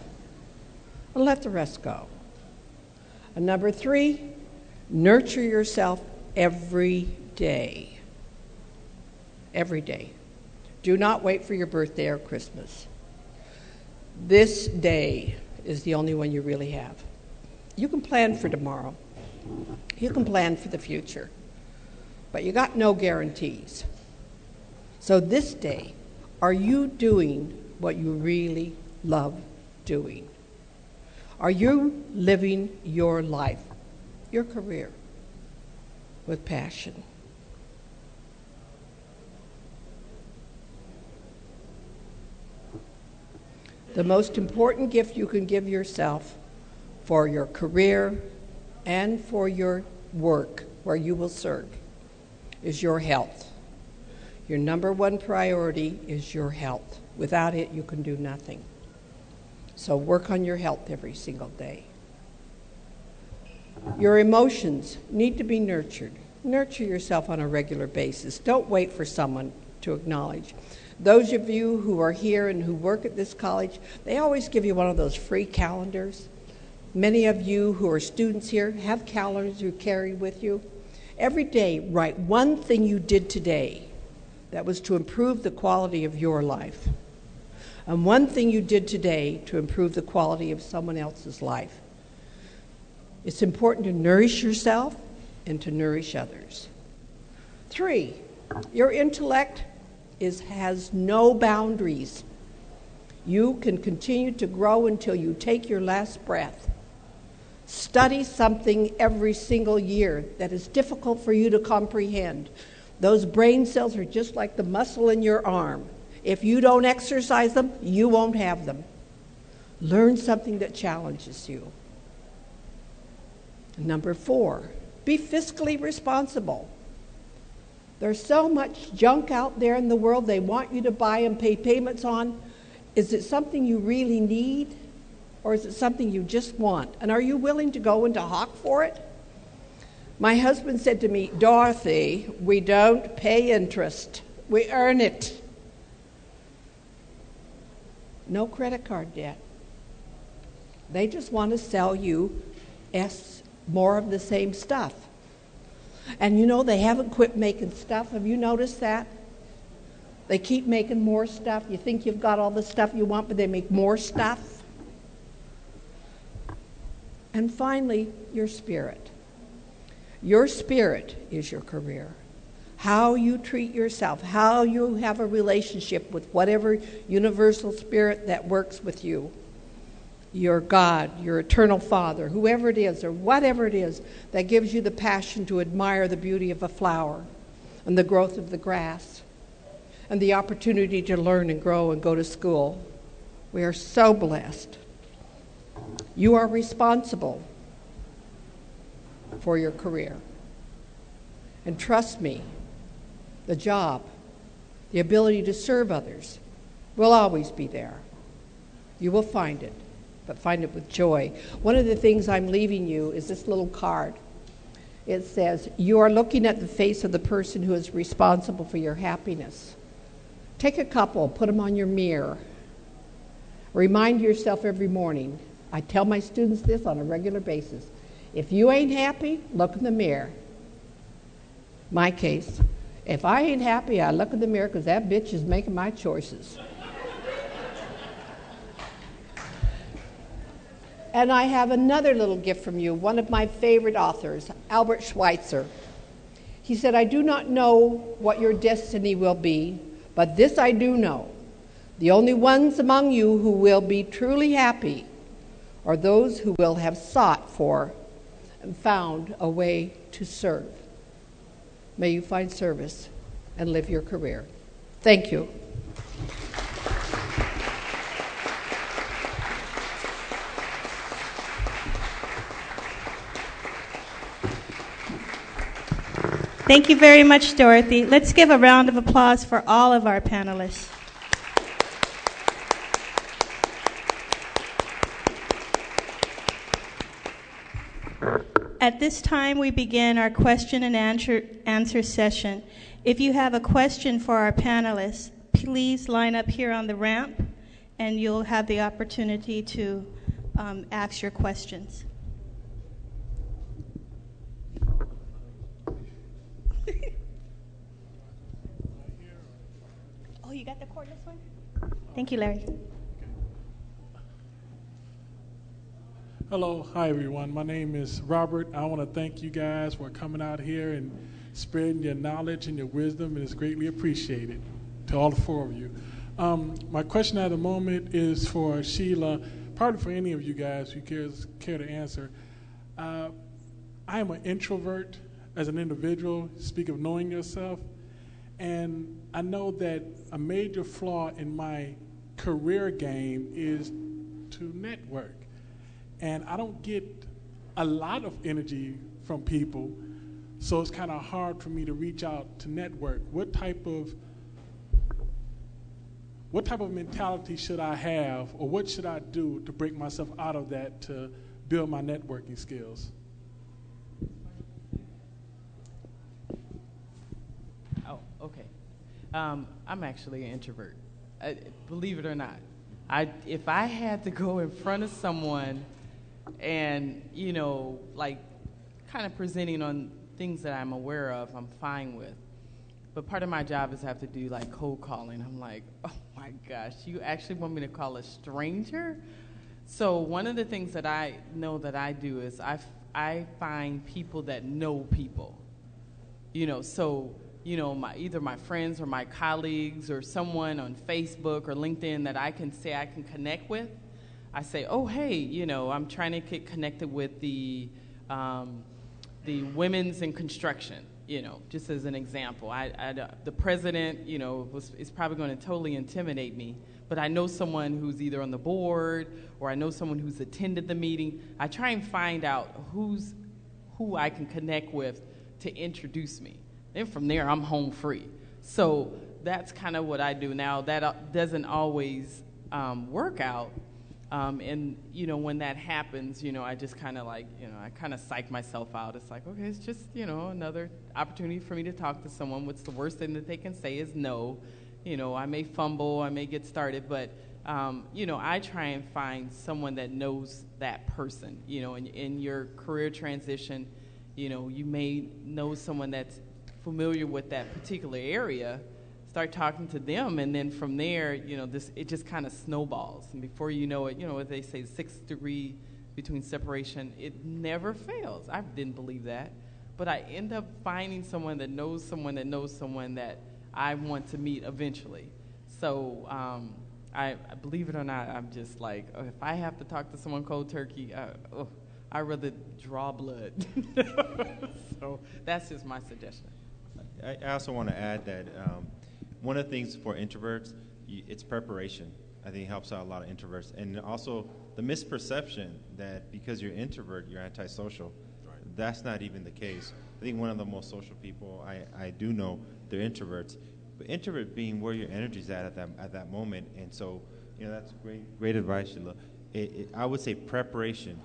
and let the rest go. And number 3, nurture yourself every day. Every day. Do not wait for your birthday or Christmas. This day is the only one you really have. You can plan for tomorrow. You can plan for the future. But you got no guarantees. So this day, are you doing what you really love doing? Are you living your life, your career, with passion? The most important gift you can give yourself for your career and for your work where you will serve is your health. Your number one priority is your health. Without it, you can do nothing. So work on your health every single day. Your emotions need to be nurtured. Nurture yourself on a regular basis. Don't wait for someone to acknowledge. Those of you who are here and who work at this college, they always give you one of those free calendars. Many of you who are students here have calendars you carry with you. Every day, write one thing you did today that was to improve the quality of your life, and one thing you did today to improve the quality of someone else's life. It's important to nourish yourself and to nourish others. 3, your intellect has no boundaries. You can continue to grow until you take your last breath. Study something every single year that is difficult for you to comprehend. Those brain cells are just like the muscle in your arm. If you don't exercise them, you won't have them. Learn something that challenges you. Number 4, be fiscally responsible. There's so much junk out there in the world they want you to buy and pay payments on. Is it something you really need, or is it something you just want? And are you willing to go into hock for it? My husband said to me, Dorothy, we don't pay interest. We earn it. No credit card debt. They just want to sell you more of the same stuff. And you know, they haven't quit making stuff. Have you noticed that? They keep making more stuff. You think you've got all the stuff you want, but they make more stuff. And finally, your spirit. Your spirit is your career. How you treat yourself, how you have a relationship with whatever universal spirit that works with you. Your God, your eternal Father, whoever it is or whatever it is that gives you the passion to admire the beauty of a flower and the growth of the grass and the opportunity to learn and grow and go to school. We are so blessed. You are responsible for your career. And trust me, the job, the ability to serve others will always be there. You will find it, but find it with joy. One of the things I'm leaving you is this little card. It says, you are looking at the face of the person who is responsible for your happiness. Take a couple, put them on your mirror. Remind yourself every morning. I tell my students this on a regular basis. If you ain't happy, look in the mirror. My case, if I ain't happy, I look in the mirror because that bitch is making my choices. And I have another little gift from you, one of my favorite authors, Albert Schweitzer. He said, I do not know what your destiny will be, but this I do know. The only ones among you who will be truly happy are those who will have sought for and found a way to serve. May you find service and live your career. Thank you. Thank you very much, Dorothy. Let's give a round of applause for all of our panelists. At this time, we begin our question and answer session. If you have a question for our panelists, please line up here on the ramp, and you'll have the opportunity to ask your questions. Oh, you got the cordless one? Thank you, Larry. Hello, hi everyone. My name is Robert. I want to thank you guys for coming out here and spreading your knowledge and your wisdom, and it's greatly appreciated to all four of you. My question at the moment is for Sheila, probably for any of you guys who care to answer. I am an introvert as an individual, speak of knowing yourself, and I know that a major flaw in my career game is to network. And I don't get a lot of energy from people, so it's kind of hard for me to reach out to network. What type of mentality should I have, or what should I do to break myself out of that to build my networking skills? Oh, okay. I'm actually an introvert. Believe it or not. If I had to go in front of someone and, like kind of presenting on things that I'm aware of, I'm fine with. But part of my job is I have to do like cold calling. I'm like, oh my gosh, you actually want me to call a stranger? So one of the things that I know that I do is I find people that know people. Either my friends or my colleagues or someone on Facebook or LinkedIn that I can say I can connect with. I say, oh, hey, I'm trying to get connected with the women's in construction, just as an example. The president, is probably going to totally intimidate me, but I know someone who's either on the board or I know someone who's attended the meeting. I try and find out who I can connect with to introduce me. Then from there, I'm home free. So that's kind of what I do. Now, that doesn't always work out. And, when that happens, I just kind of I kind of psych myself out. It's like, okay, it's just, another opportunity for me to talk to someone. What's the worst thing that they can say is no. I may fumble, I may get started, but, I try and find someone that knows that person. In your career transition, you may know someone that's familiar with that particular area. Start talking to them, and then from there, it just kind of snowballs. And before you know it, what they say, 6 degrees between separation, it never fails. I didn't believe that. But I end up finding someone that knows someone that knows someone that I want to meet eventually. So I believe it or not, I'm just like, if I have to talk to someone cold turkey, I'd rather draw blood. So that's just my suggestion. I also want to add that one of the things for introverts, it's preparation. I think it helps out a lot of introverts. And also the misperception that because you're introvert, you're antisocial. Right. That's not even the case. I think one of the most social people I do know, they're introverts. But introvert being where your energy's at that moment. And so, that's great advice, Sheila. I would say preparation.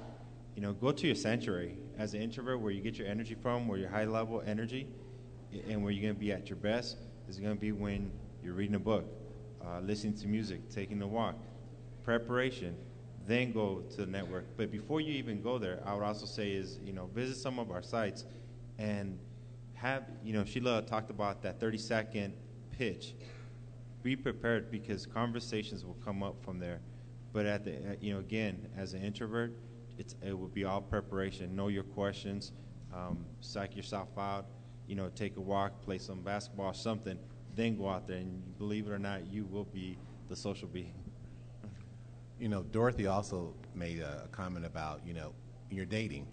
Go to your sanctuary as an introvert where you get your energy from, where your high level energy, and where you're going to be at your best is going to be when you're reading a book, listening to music, taking a walk. Preparation, then go to the network. But before you even go there, I would also say is, visit some of our sites and have, Sheila talked about that 30-second pitch. Be prepared because conversations will come up from there. But again, as an introvert, it will be all preparation. Know your questions, psych yourself out. Take a walk, play some basketball, something, then go out there, and believe it or not, you will be the social being. Dorothy also made a comment about, you're dating,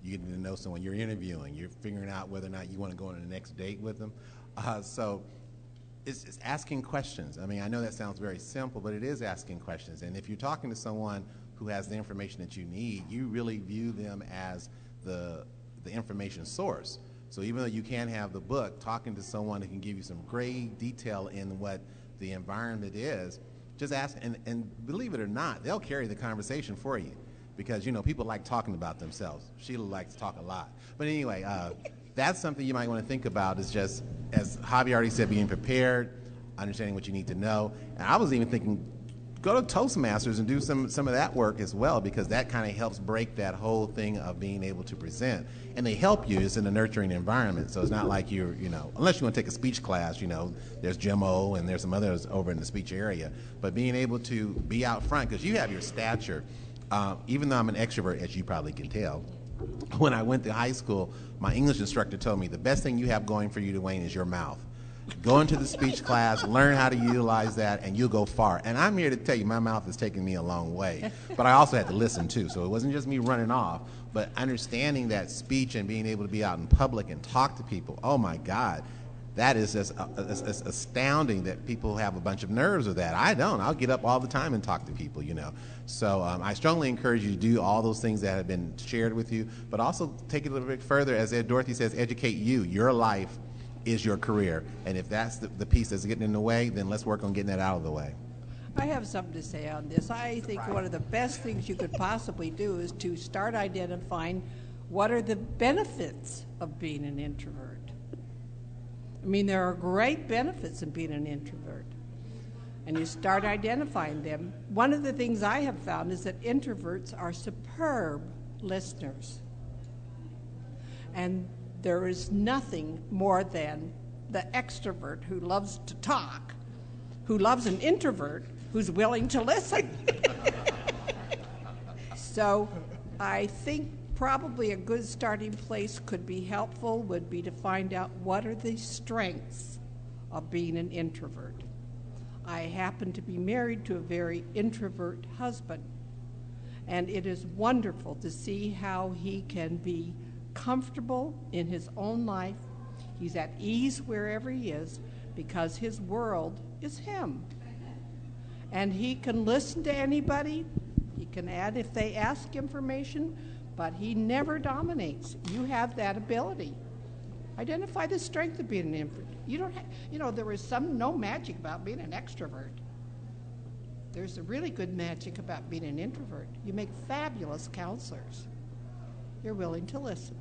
you get to know someone, you're interviewing, you're figuring out whether or not you want to go on the next date with them. So it's asking questions. I mean, I know that sounds very simple, but it is asking questions. And if you're talking to someone who has the information that you need, you really view them as the information source. So even though you can't have the book, talking to someone who can give you some great detail in what the environment is, just ask, and believe it or not, they'll carry the conversation for you because, people like talking about themselves. Sheila likes to talk a lot. But anyway, that's something you might want to think about is just, as Javi already said, being prepared, understanding what you need to know. And I was even thinking, go to Toastmasters and do some of that work as well because that kind of helps break that whole thing of being able to present. And they help you. It's in a nurturing environment. So it's not like you're, unless you want to take a speech class, there's Jim O and there's some others over in the speech area. But being able to be out front because you have your stature. Even though I'm an extrovert, as you probably can tell, when I went to high school, my English instructor told me the best thing you have going for you, Dwayne, is your mouth. Go into the speech class, learn how to utilize that, and you'll go far. And I'm here to tell you, my mouth has taken me a long way. But I also had to listen, too. So it wasn't just me running off, but understanding that speech and being able to be out in public and talk to people, oh, my God, that is just astounding that people have a bunch of nerves with that. I don't. I'll get up all the time and talk to people, you know. So I strongly encourage you to do all those things that have been shared with you, but also take it a little bit further. As Dorothy says, educate you. Your life is your career. And if that's the piece that's getting in the way, then let's work on getting that out of the way. I have something to say on this. I think one of the best things you could possibly do is to start identifying what are the benefits of being an introvert. I mean, there are great benefits in being an introvert, and you start identifying them. One of the things I have found is that introverts are superb listeners, and there is nothing more than the extrovert who loves to talk, who loves an introvert who's willing to listen. So I think probably a good starting place could be helpful would be to find out what are the strengths of being an introvert. I happen to be married to a very introvert husband, and it is wonderful to see how he can be comfortable in his own life. He's at ease wherever he is because his world is him. And he can listen to anybody. He can add if they ask information, but he never dominates. You have that ability. Identify the strength of being an introvert. You don't have, you know, there is no magic about being an extrovert. There's a really good magic about being an introvert. You make fabulous counselors. You're willing to listen.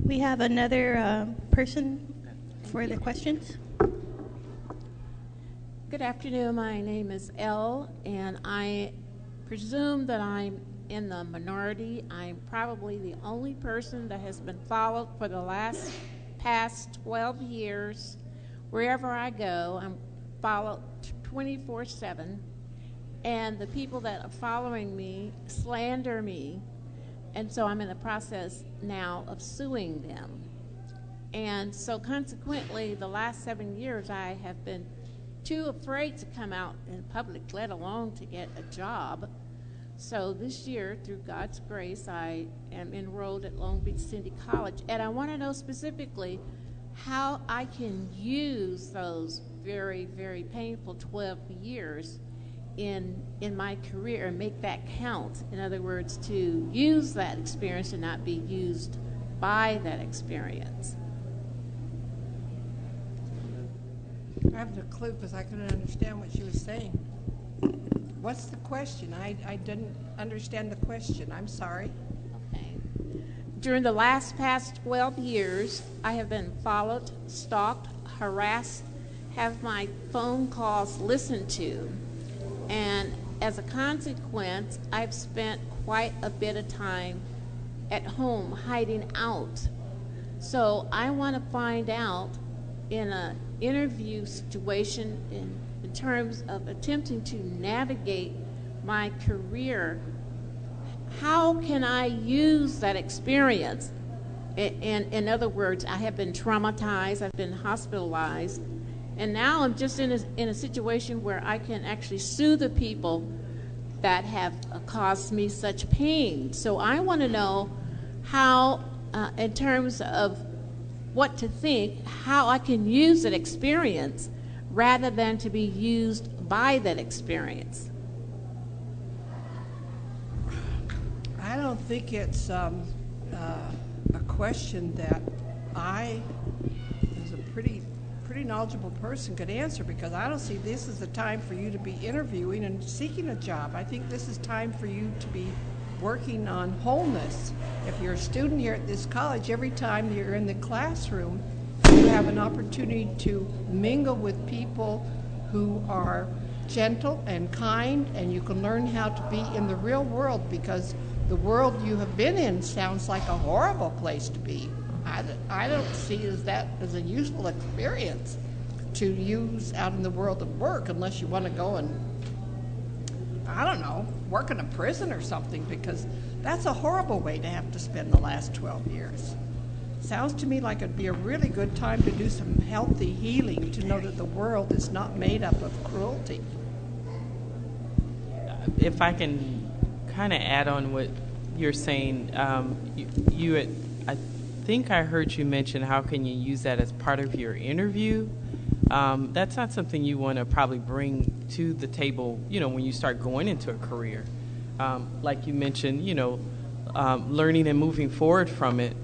We have another person for the questions. Good afternoon. My name is Elle, and I presume that I'm in the minority. I'm probably the only person that has been followed for the past 12 years. Wherever I go, I'm followed 24/7, and the people that are following me slander me. And so I'm in the process now of suing them. And so consequently, the last 7 years, I have been too afraid to come out in public, let alone to get a job. So this year, through God's grace, I am enrolled at Long Beach City College. And I want to know specifically how I can use those very, very painful 12 years in my career and make that count. In other words, to use that experience and not be used by that experience. I have no clue because I couldn't understand what she was saying. What's the question? I didn't understand the question. I'm sorry. Okay. During the past 12 years, I have been followed, stalked, harassed, have my phone calls listened to. And as a consequence, I've spent quite a bit of time at home hiding out. So I want to find out in an interview situation in terms of attempting to navigate my career, how can I use that experience? In other words, I have been traumatized, I've been hospitalized, and now I'm just in a situation where I can actually sue the people that have caused me such pain. So I want to know how, in terms of what to think, how I can use that experience rather than to be used by that experience. I don't think it's a question that I, as a pretty knowledgeable person, could answer, because I don't see this as the time for you to be interviewing and seeking a job. I think this is time for you to be working on wholeness. If you're a student here at this college, every time you're in the classroom, you have an opportunity to mingle with people who are gentle and kind, and you can learn how to be in the real world, because the world you have been in sounds like a horrible place to be. I don't see that as a useful experience to use out in the world of work, unless you want to go and, I don't know, work in a prison or something, because that's a horrible way to have to spend the last 12 years. Sounds to me like it'd be a really good time to do some healthy healing, to know that the world is not made up of cruelty. If I can kind of add on you're saying, I think I heard you mention how can you use that as part of your interview. That's not something you want to probably bring to the table, when you start going into a career. Like you mentioned, learning and moving forward from it.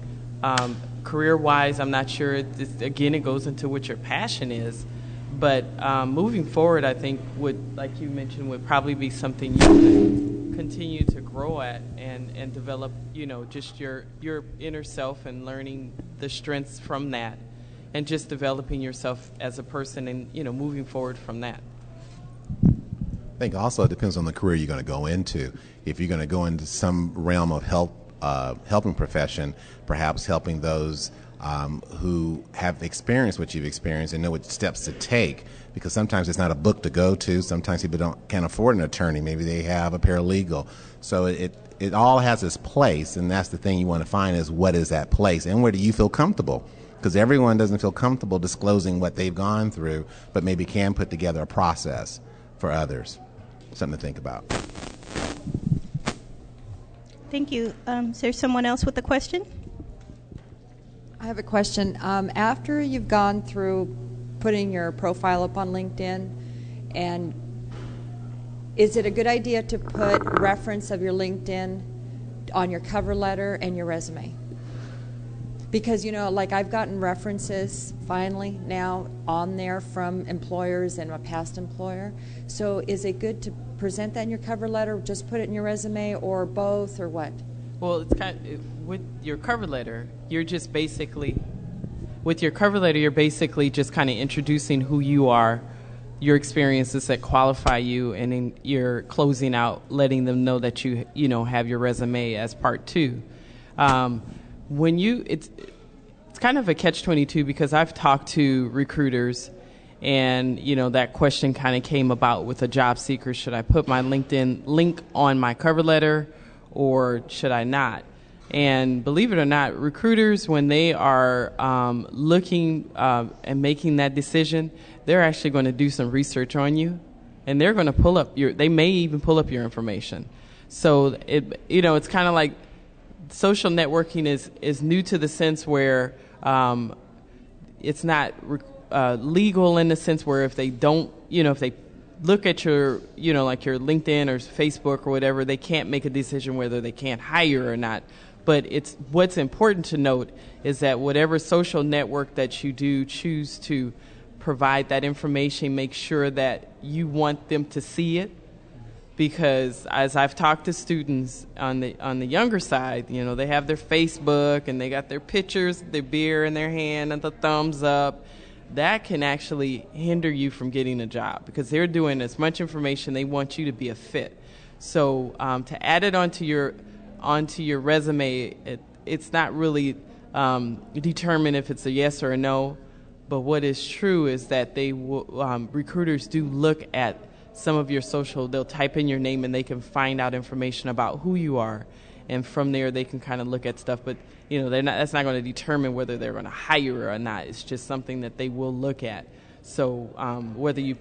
Career-wise, I'm not sure. Again, it goes into what your passion is. But moving forward, I think like you mentioned, would probably be something you could continue to grow at and develop, just your inner self and learning the strengths from that, and just developing yourself as a person and moving forward from that. I think also it depends on the career you're going to go into. If you're going to go into some realm of helping profession, perhaps helping those who have experienced what you've experienced and know what steps to take, because sometimes it's not a book to go to. Sometimes people can't afford an attorney. Maybe they have a paralegal. So it all has its place, and that's the thing you want to find is what is that place and where do you feel comfortable? Because everyone doesn't feel comfortable disclosing what they've gone through, but maybe can put together a process for others. Something to think about. Thank you. Is there someone else with a question? I have a question. After you've gone through putting your profile up on LinkedIn, and is it a good idea to put reference of your LinkedIn on your cover letter and your resume? Because, like I've gotten references finally now on there from employers and a past employer. So is it good to present that in your cover letter, just put it in your resume, or both, or what? Well, it's with your cover letter, you're just basically, just kind of introducing who you are, your experiences that qualify you, and then you're closing out, letting them know that you have your resume as part two. It's kind of a catch-22 because I've talked to recruiters, and that question kind of came about with a job seeker: should I put my LinkedIn link on my cover letter, or should I not? And believe it or not, recruiters, when they are looking and making that decision, they're actually going to do some research on you, and they're going to they may even pull up your information. So it's kind of like social networking is new to the sense where it's not legal in the sense where if they don't, if they look at your, like your LinkedIn or Facebook or whatever, they can't make a decision whether they can't hire or not. But what's important to note is that whatever social network that you do choose to provide that information, make sure that you want them to see it. Because as I've talked to students on the younger side, they have their Facebook and they got their pictures, their beer in their hand and the thumbs up. That can actually hinder you from getting a job because they're doing as much information. They want you to be a fit. So to add it onto your resume, it's not really determine if it's a yes or a no. But what is true is that recruiters do look at some of your social. They'll type in your name and they can find out information about who you are, and from there they can kind of look at stuff. But that's not going to determine whether they're going to hire or not. It's just something that they will look at. So whether you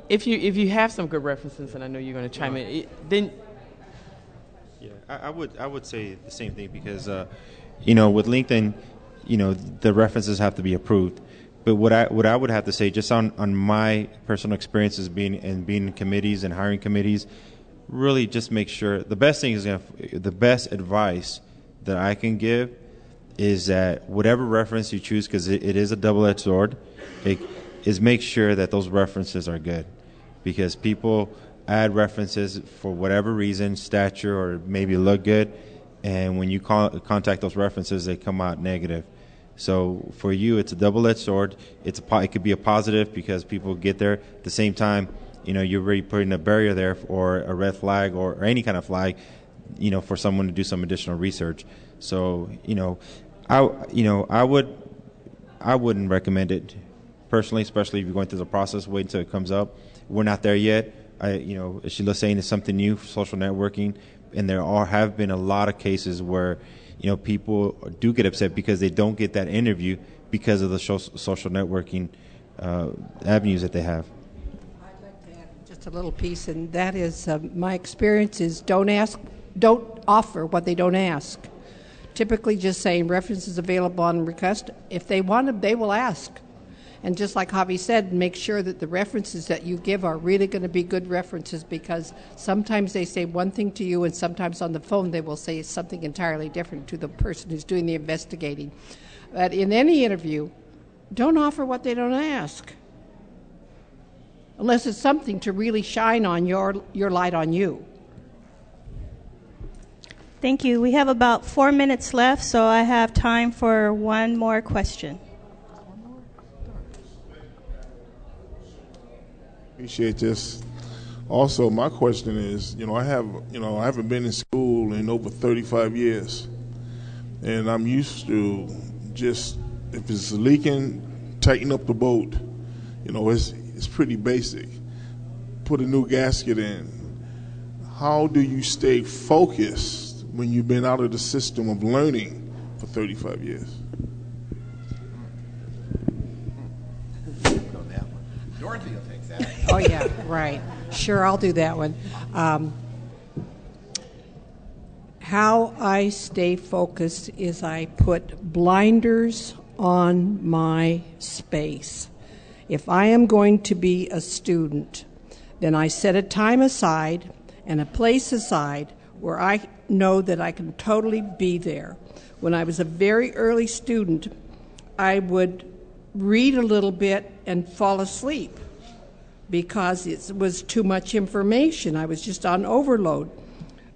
if you have some good references, and I know you're going to chime in, then I would say the same thing because with LinkedIn, the references have to be approved. But what I would have to say, just on my personal experiences being in committees and hiring committees, really just make sure the best advice that I can give is that whatever reference you choose, because it is a double-edged sword, is make sure that those references are good, because people add references for whatever reason, stature or maybe look good, and when you contact those references, they come out negative. So for you, it's a double-edged sword. It could be a positive because people get there. At the same time, you're already putting a barrier there or a red flag or any kind of flag, for someone to do some additional research. So, I wouldn't recommend it personally, especially if you're going through the process. Wait until it comes up. We're not there yet. As Sheila's saying, it's something new for social networking, and there have been a lot of cases where people do get upset because they don't get that interview because of the social networking avenues that they have. I'd like to add just a little piece, and that is my experience is don't offer what they don't ask. Typically just saying references available on request. If they want them, they will ask. And just like Javi said, make sure that the references that you give are really going to be good references, because sometimes they say one thing to you and sometimes on the phone they will say something entirely different to the person who's doing the investigating. But in any interview, don't offer what they don't ask, unless it's something to really shine on your light on you. Thank you. We have about 4 minutes left, so I have time for one more question. Appreciate this. Also, my question is, I haven't been in school in over 35 years, and I'm used to just, if it's leaking, tighten up the bolt. It's pretty basic. Put a new gasket in. How do you stay focused when you've been out of the system of learning for 35 years? Dorothy will take that. Oh, yeah, right. Sure, I'll do that one. How I stay focused is I put blinders on my space. If I am going to be a student, then I set a time aside and a place aside where I know that I can totally be there. When I was a very early student, I would read a little bit and fall asleep because it was too much information. I was just on overload.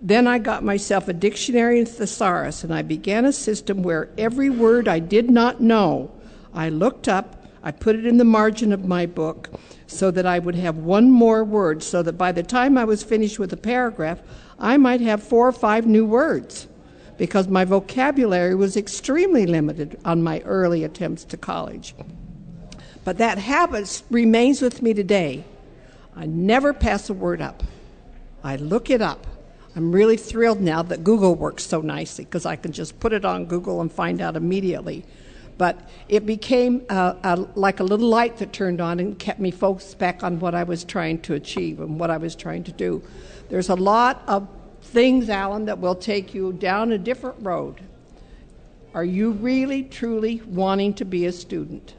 Then I got myself a dictionary and thesaurus, and I began a system where every word I did not know, I looked up, I put it in the margin of my book so that I would have one more word, so that by the time I was finished with a paragraph, I might have 4 or 5 new words, because my vocabulary was extremely limited on my early attempts to college. But that habit remains with me today. I never pass a word up. I look it up. I'm really thrilled now that Google works so nicely, because I can just put it on Google and find out immediately. But it became like a little light that turned on and kept me focused back on what I was trying to achieve and what I was trying to do. There's a lot of things, Alan, that will take you down a different road. Are you really, truly wanting to be a student?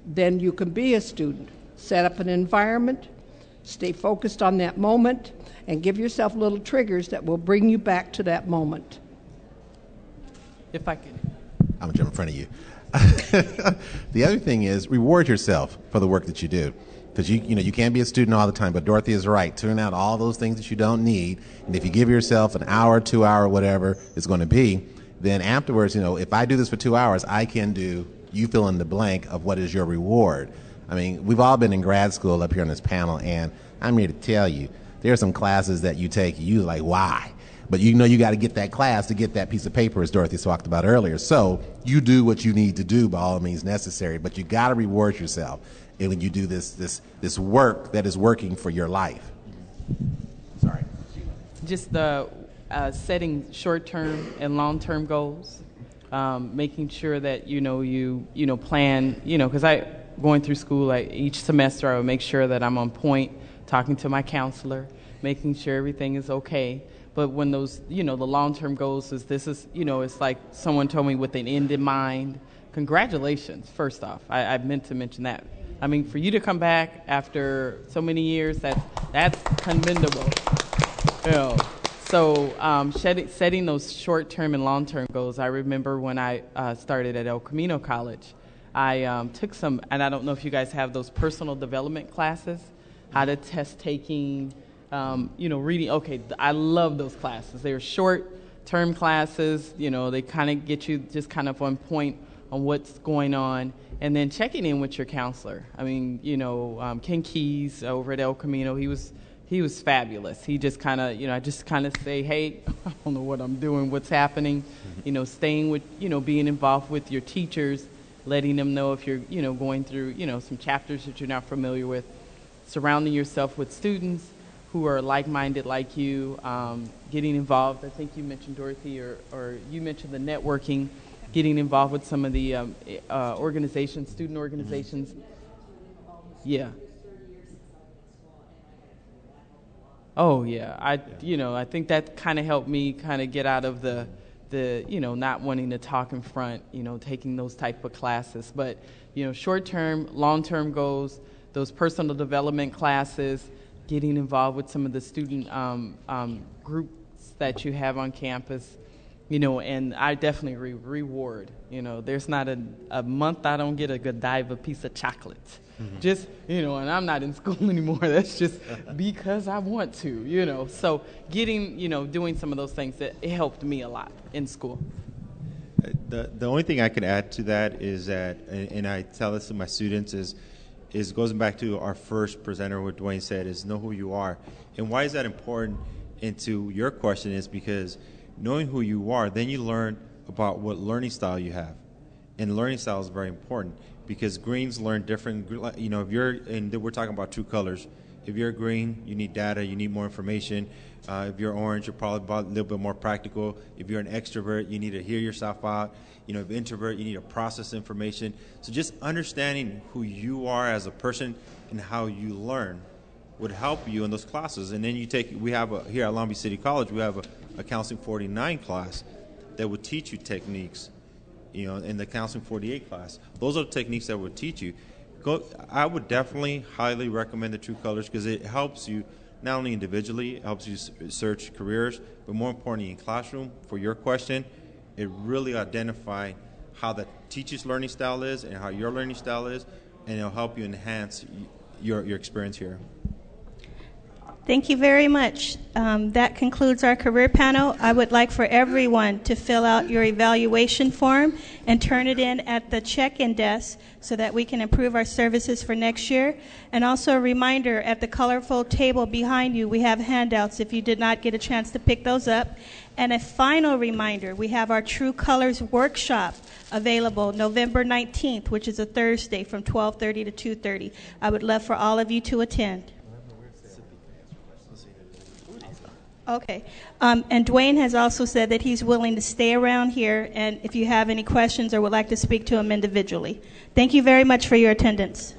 Then you can be a student. Set up an environment, stay focused on that moment, and give yourself little triggers that will bring you back to that moment. If I could. I'm going to jump in front of you. The other thing is reward yourself for the work that you do. Because you can't be a student all the time, but Dorothy is right. Tune out all those things that you don't need, and if you give yourself an hour, 2 hour, whatever it's going to be, then afterwards, if I do this for 2 hours, I can do, you fill in the blank of what is your reward. I mean, we've all been in grad school up here on this panel, and I'm here to tell you, there are some classes that you take, you like, why? But you got to get that class to get that piece of paper, as Dorothy talked about earlier. So you do what you need to do by all means necessary, but you got to reward yourself when you do this work that is working for your life. Sorry. Just the setting short-term and long-term goals, making sure that you plan, because going through school, each semester I would make sure that I'm on point, talking to my counselor, making sure everything is okay. But when those, the long-term goals it's like someone told me with an end in mind. Congratulations, first off. I meant to mention that. I mean, for you to come back after so many years, that's commendable. So setting those short-term and long-term goals. I remember when I started at El Camino College, I took some, and I don't know if you guys have those personal development classes, how to test taking, reading. Okay, I love those classes. They're short-term classes. They kind of get you just kind of on point on what's going on, and then checking in with your counselor. I mean, Ken Keys over at El Camino, he was fabulous. He just kind of, I just kind of say, hey, I don't know what I'm doing, what's happening. Staying with, being involved with your teachers, letting them know if you're, going through, some chapters that you're not familiar with. Surrounding yourself with students who are like-minded like you, getting involved. I think you mentioned, Dorothy, or you mentioned the networking, getting involved with some of the organizations, student organizations Yeah. Oh yeah, I think that kind of helped me kind of get out of the not wanting to talk in front, taking those type of classes. But short term, long term goals, those personal development classes, getting involved with some of the student groups that you have on campus, and I definitely reward. There's not a month I don't get a Godiva piece of chocolate. Mm-hmm. Just, and I'm not in school anymore. That's just because I want to, So getting, doing some of those things, it helped me a lot in school. The only thing I could add to that is that, and I tell this to my students, is goes back to our first presenter, what Dwayne said, is know who you are. And why is that important? And to your question is because knowing who you are, then you learn about what learning style you have. And learning style is very important because greens learn different. If you're, and we're talking about true colors. If you're green, you need data, you need more information. If you're orange, you're probably a little bit more practical. If you're an extrovert, you need to hear yourself out. If you're introvert, you need to process information. So just understanding who you are as a person and how you learn would help you in those classes. And then we have here at Long Beach City College, we have a Counseling 49 class that would teach you techniques, in the Counseling 48 class. Those are the techniques that would teach you. I would definitely highly recommend the True Colors because it helps you not only individually, it helps you search careers, but more importantly in classroom, for your question, it really identifies how the teacher's learning style is and how your learning style is, and it'll help you enhance your experience here. Thank you very much. That concludes our career panel. I would like for everyone to fill out your evaluation form and turn it in at the check-in desk so that we can improve our services for next year. And also a reminder, at the colorful table behind you, we have handouts if you did not get a chance to pick those up. And a final reminder, we have our True Colors workshop available November 19th, which is a Thursday from 12:30 to 2:30. I would love for all of you to attend. Okay. And Dwayne has also said that he's willing to stay around here, and if you have any questions or would like to speak to him individually. Thank you very much for your attendance.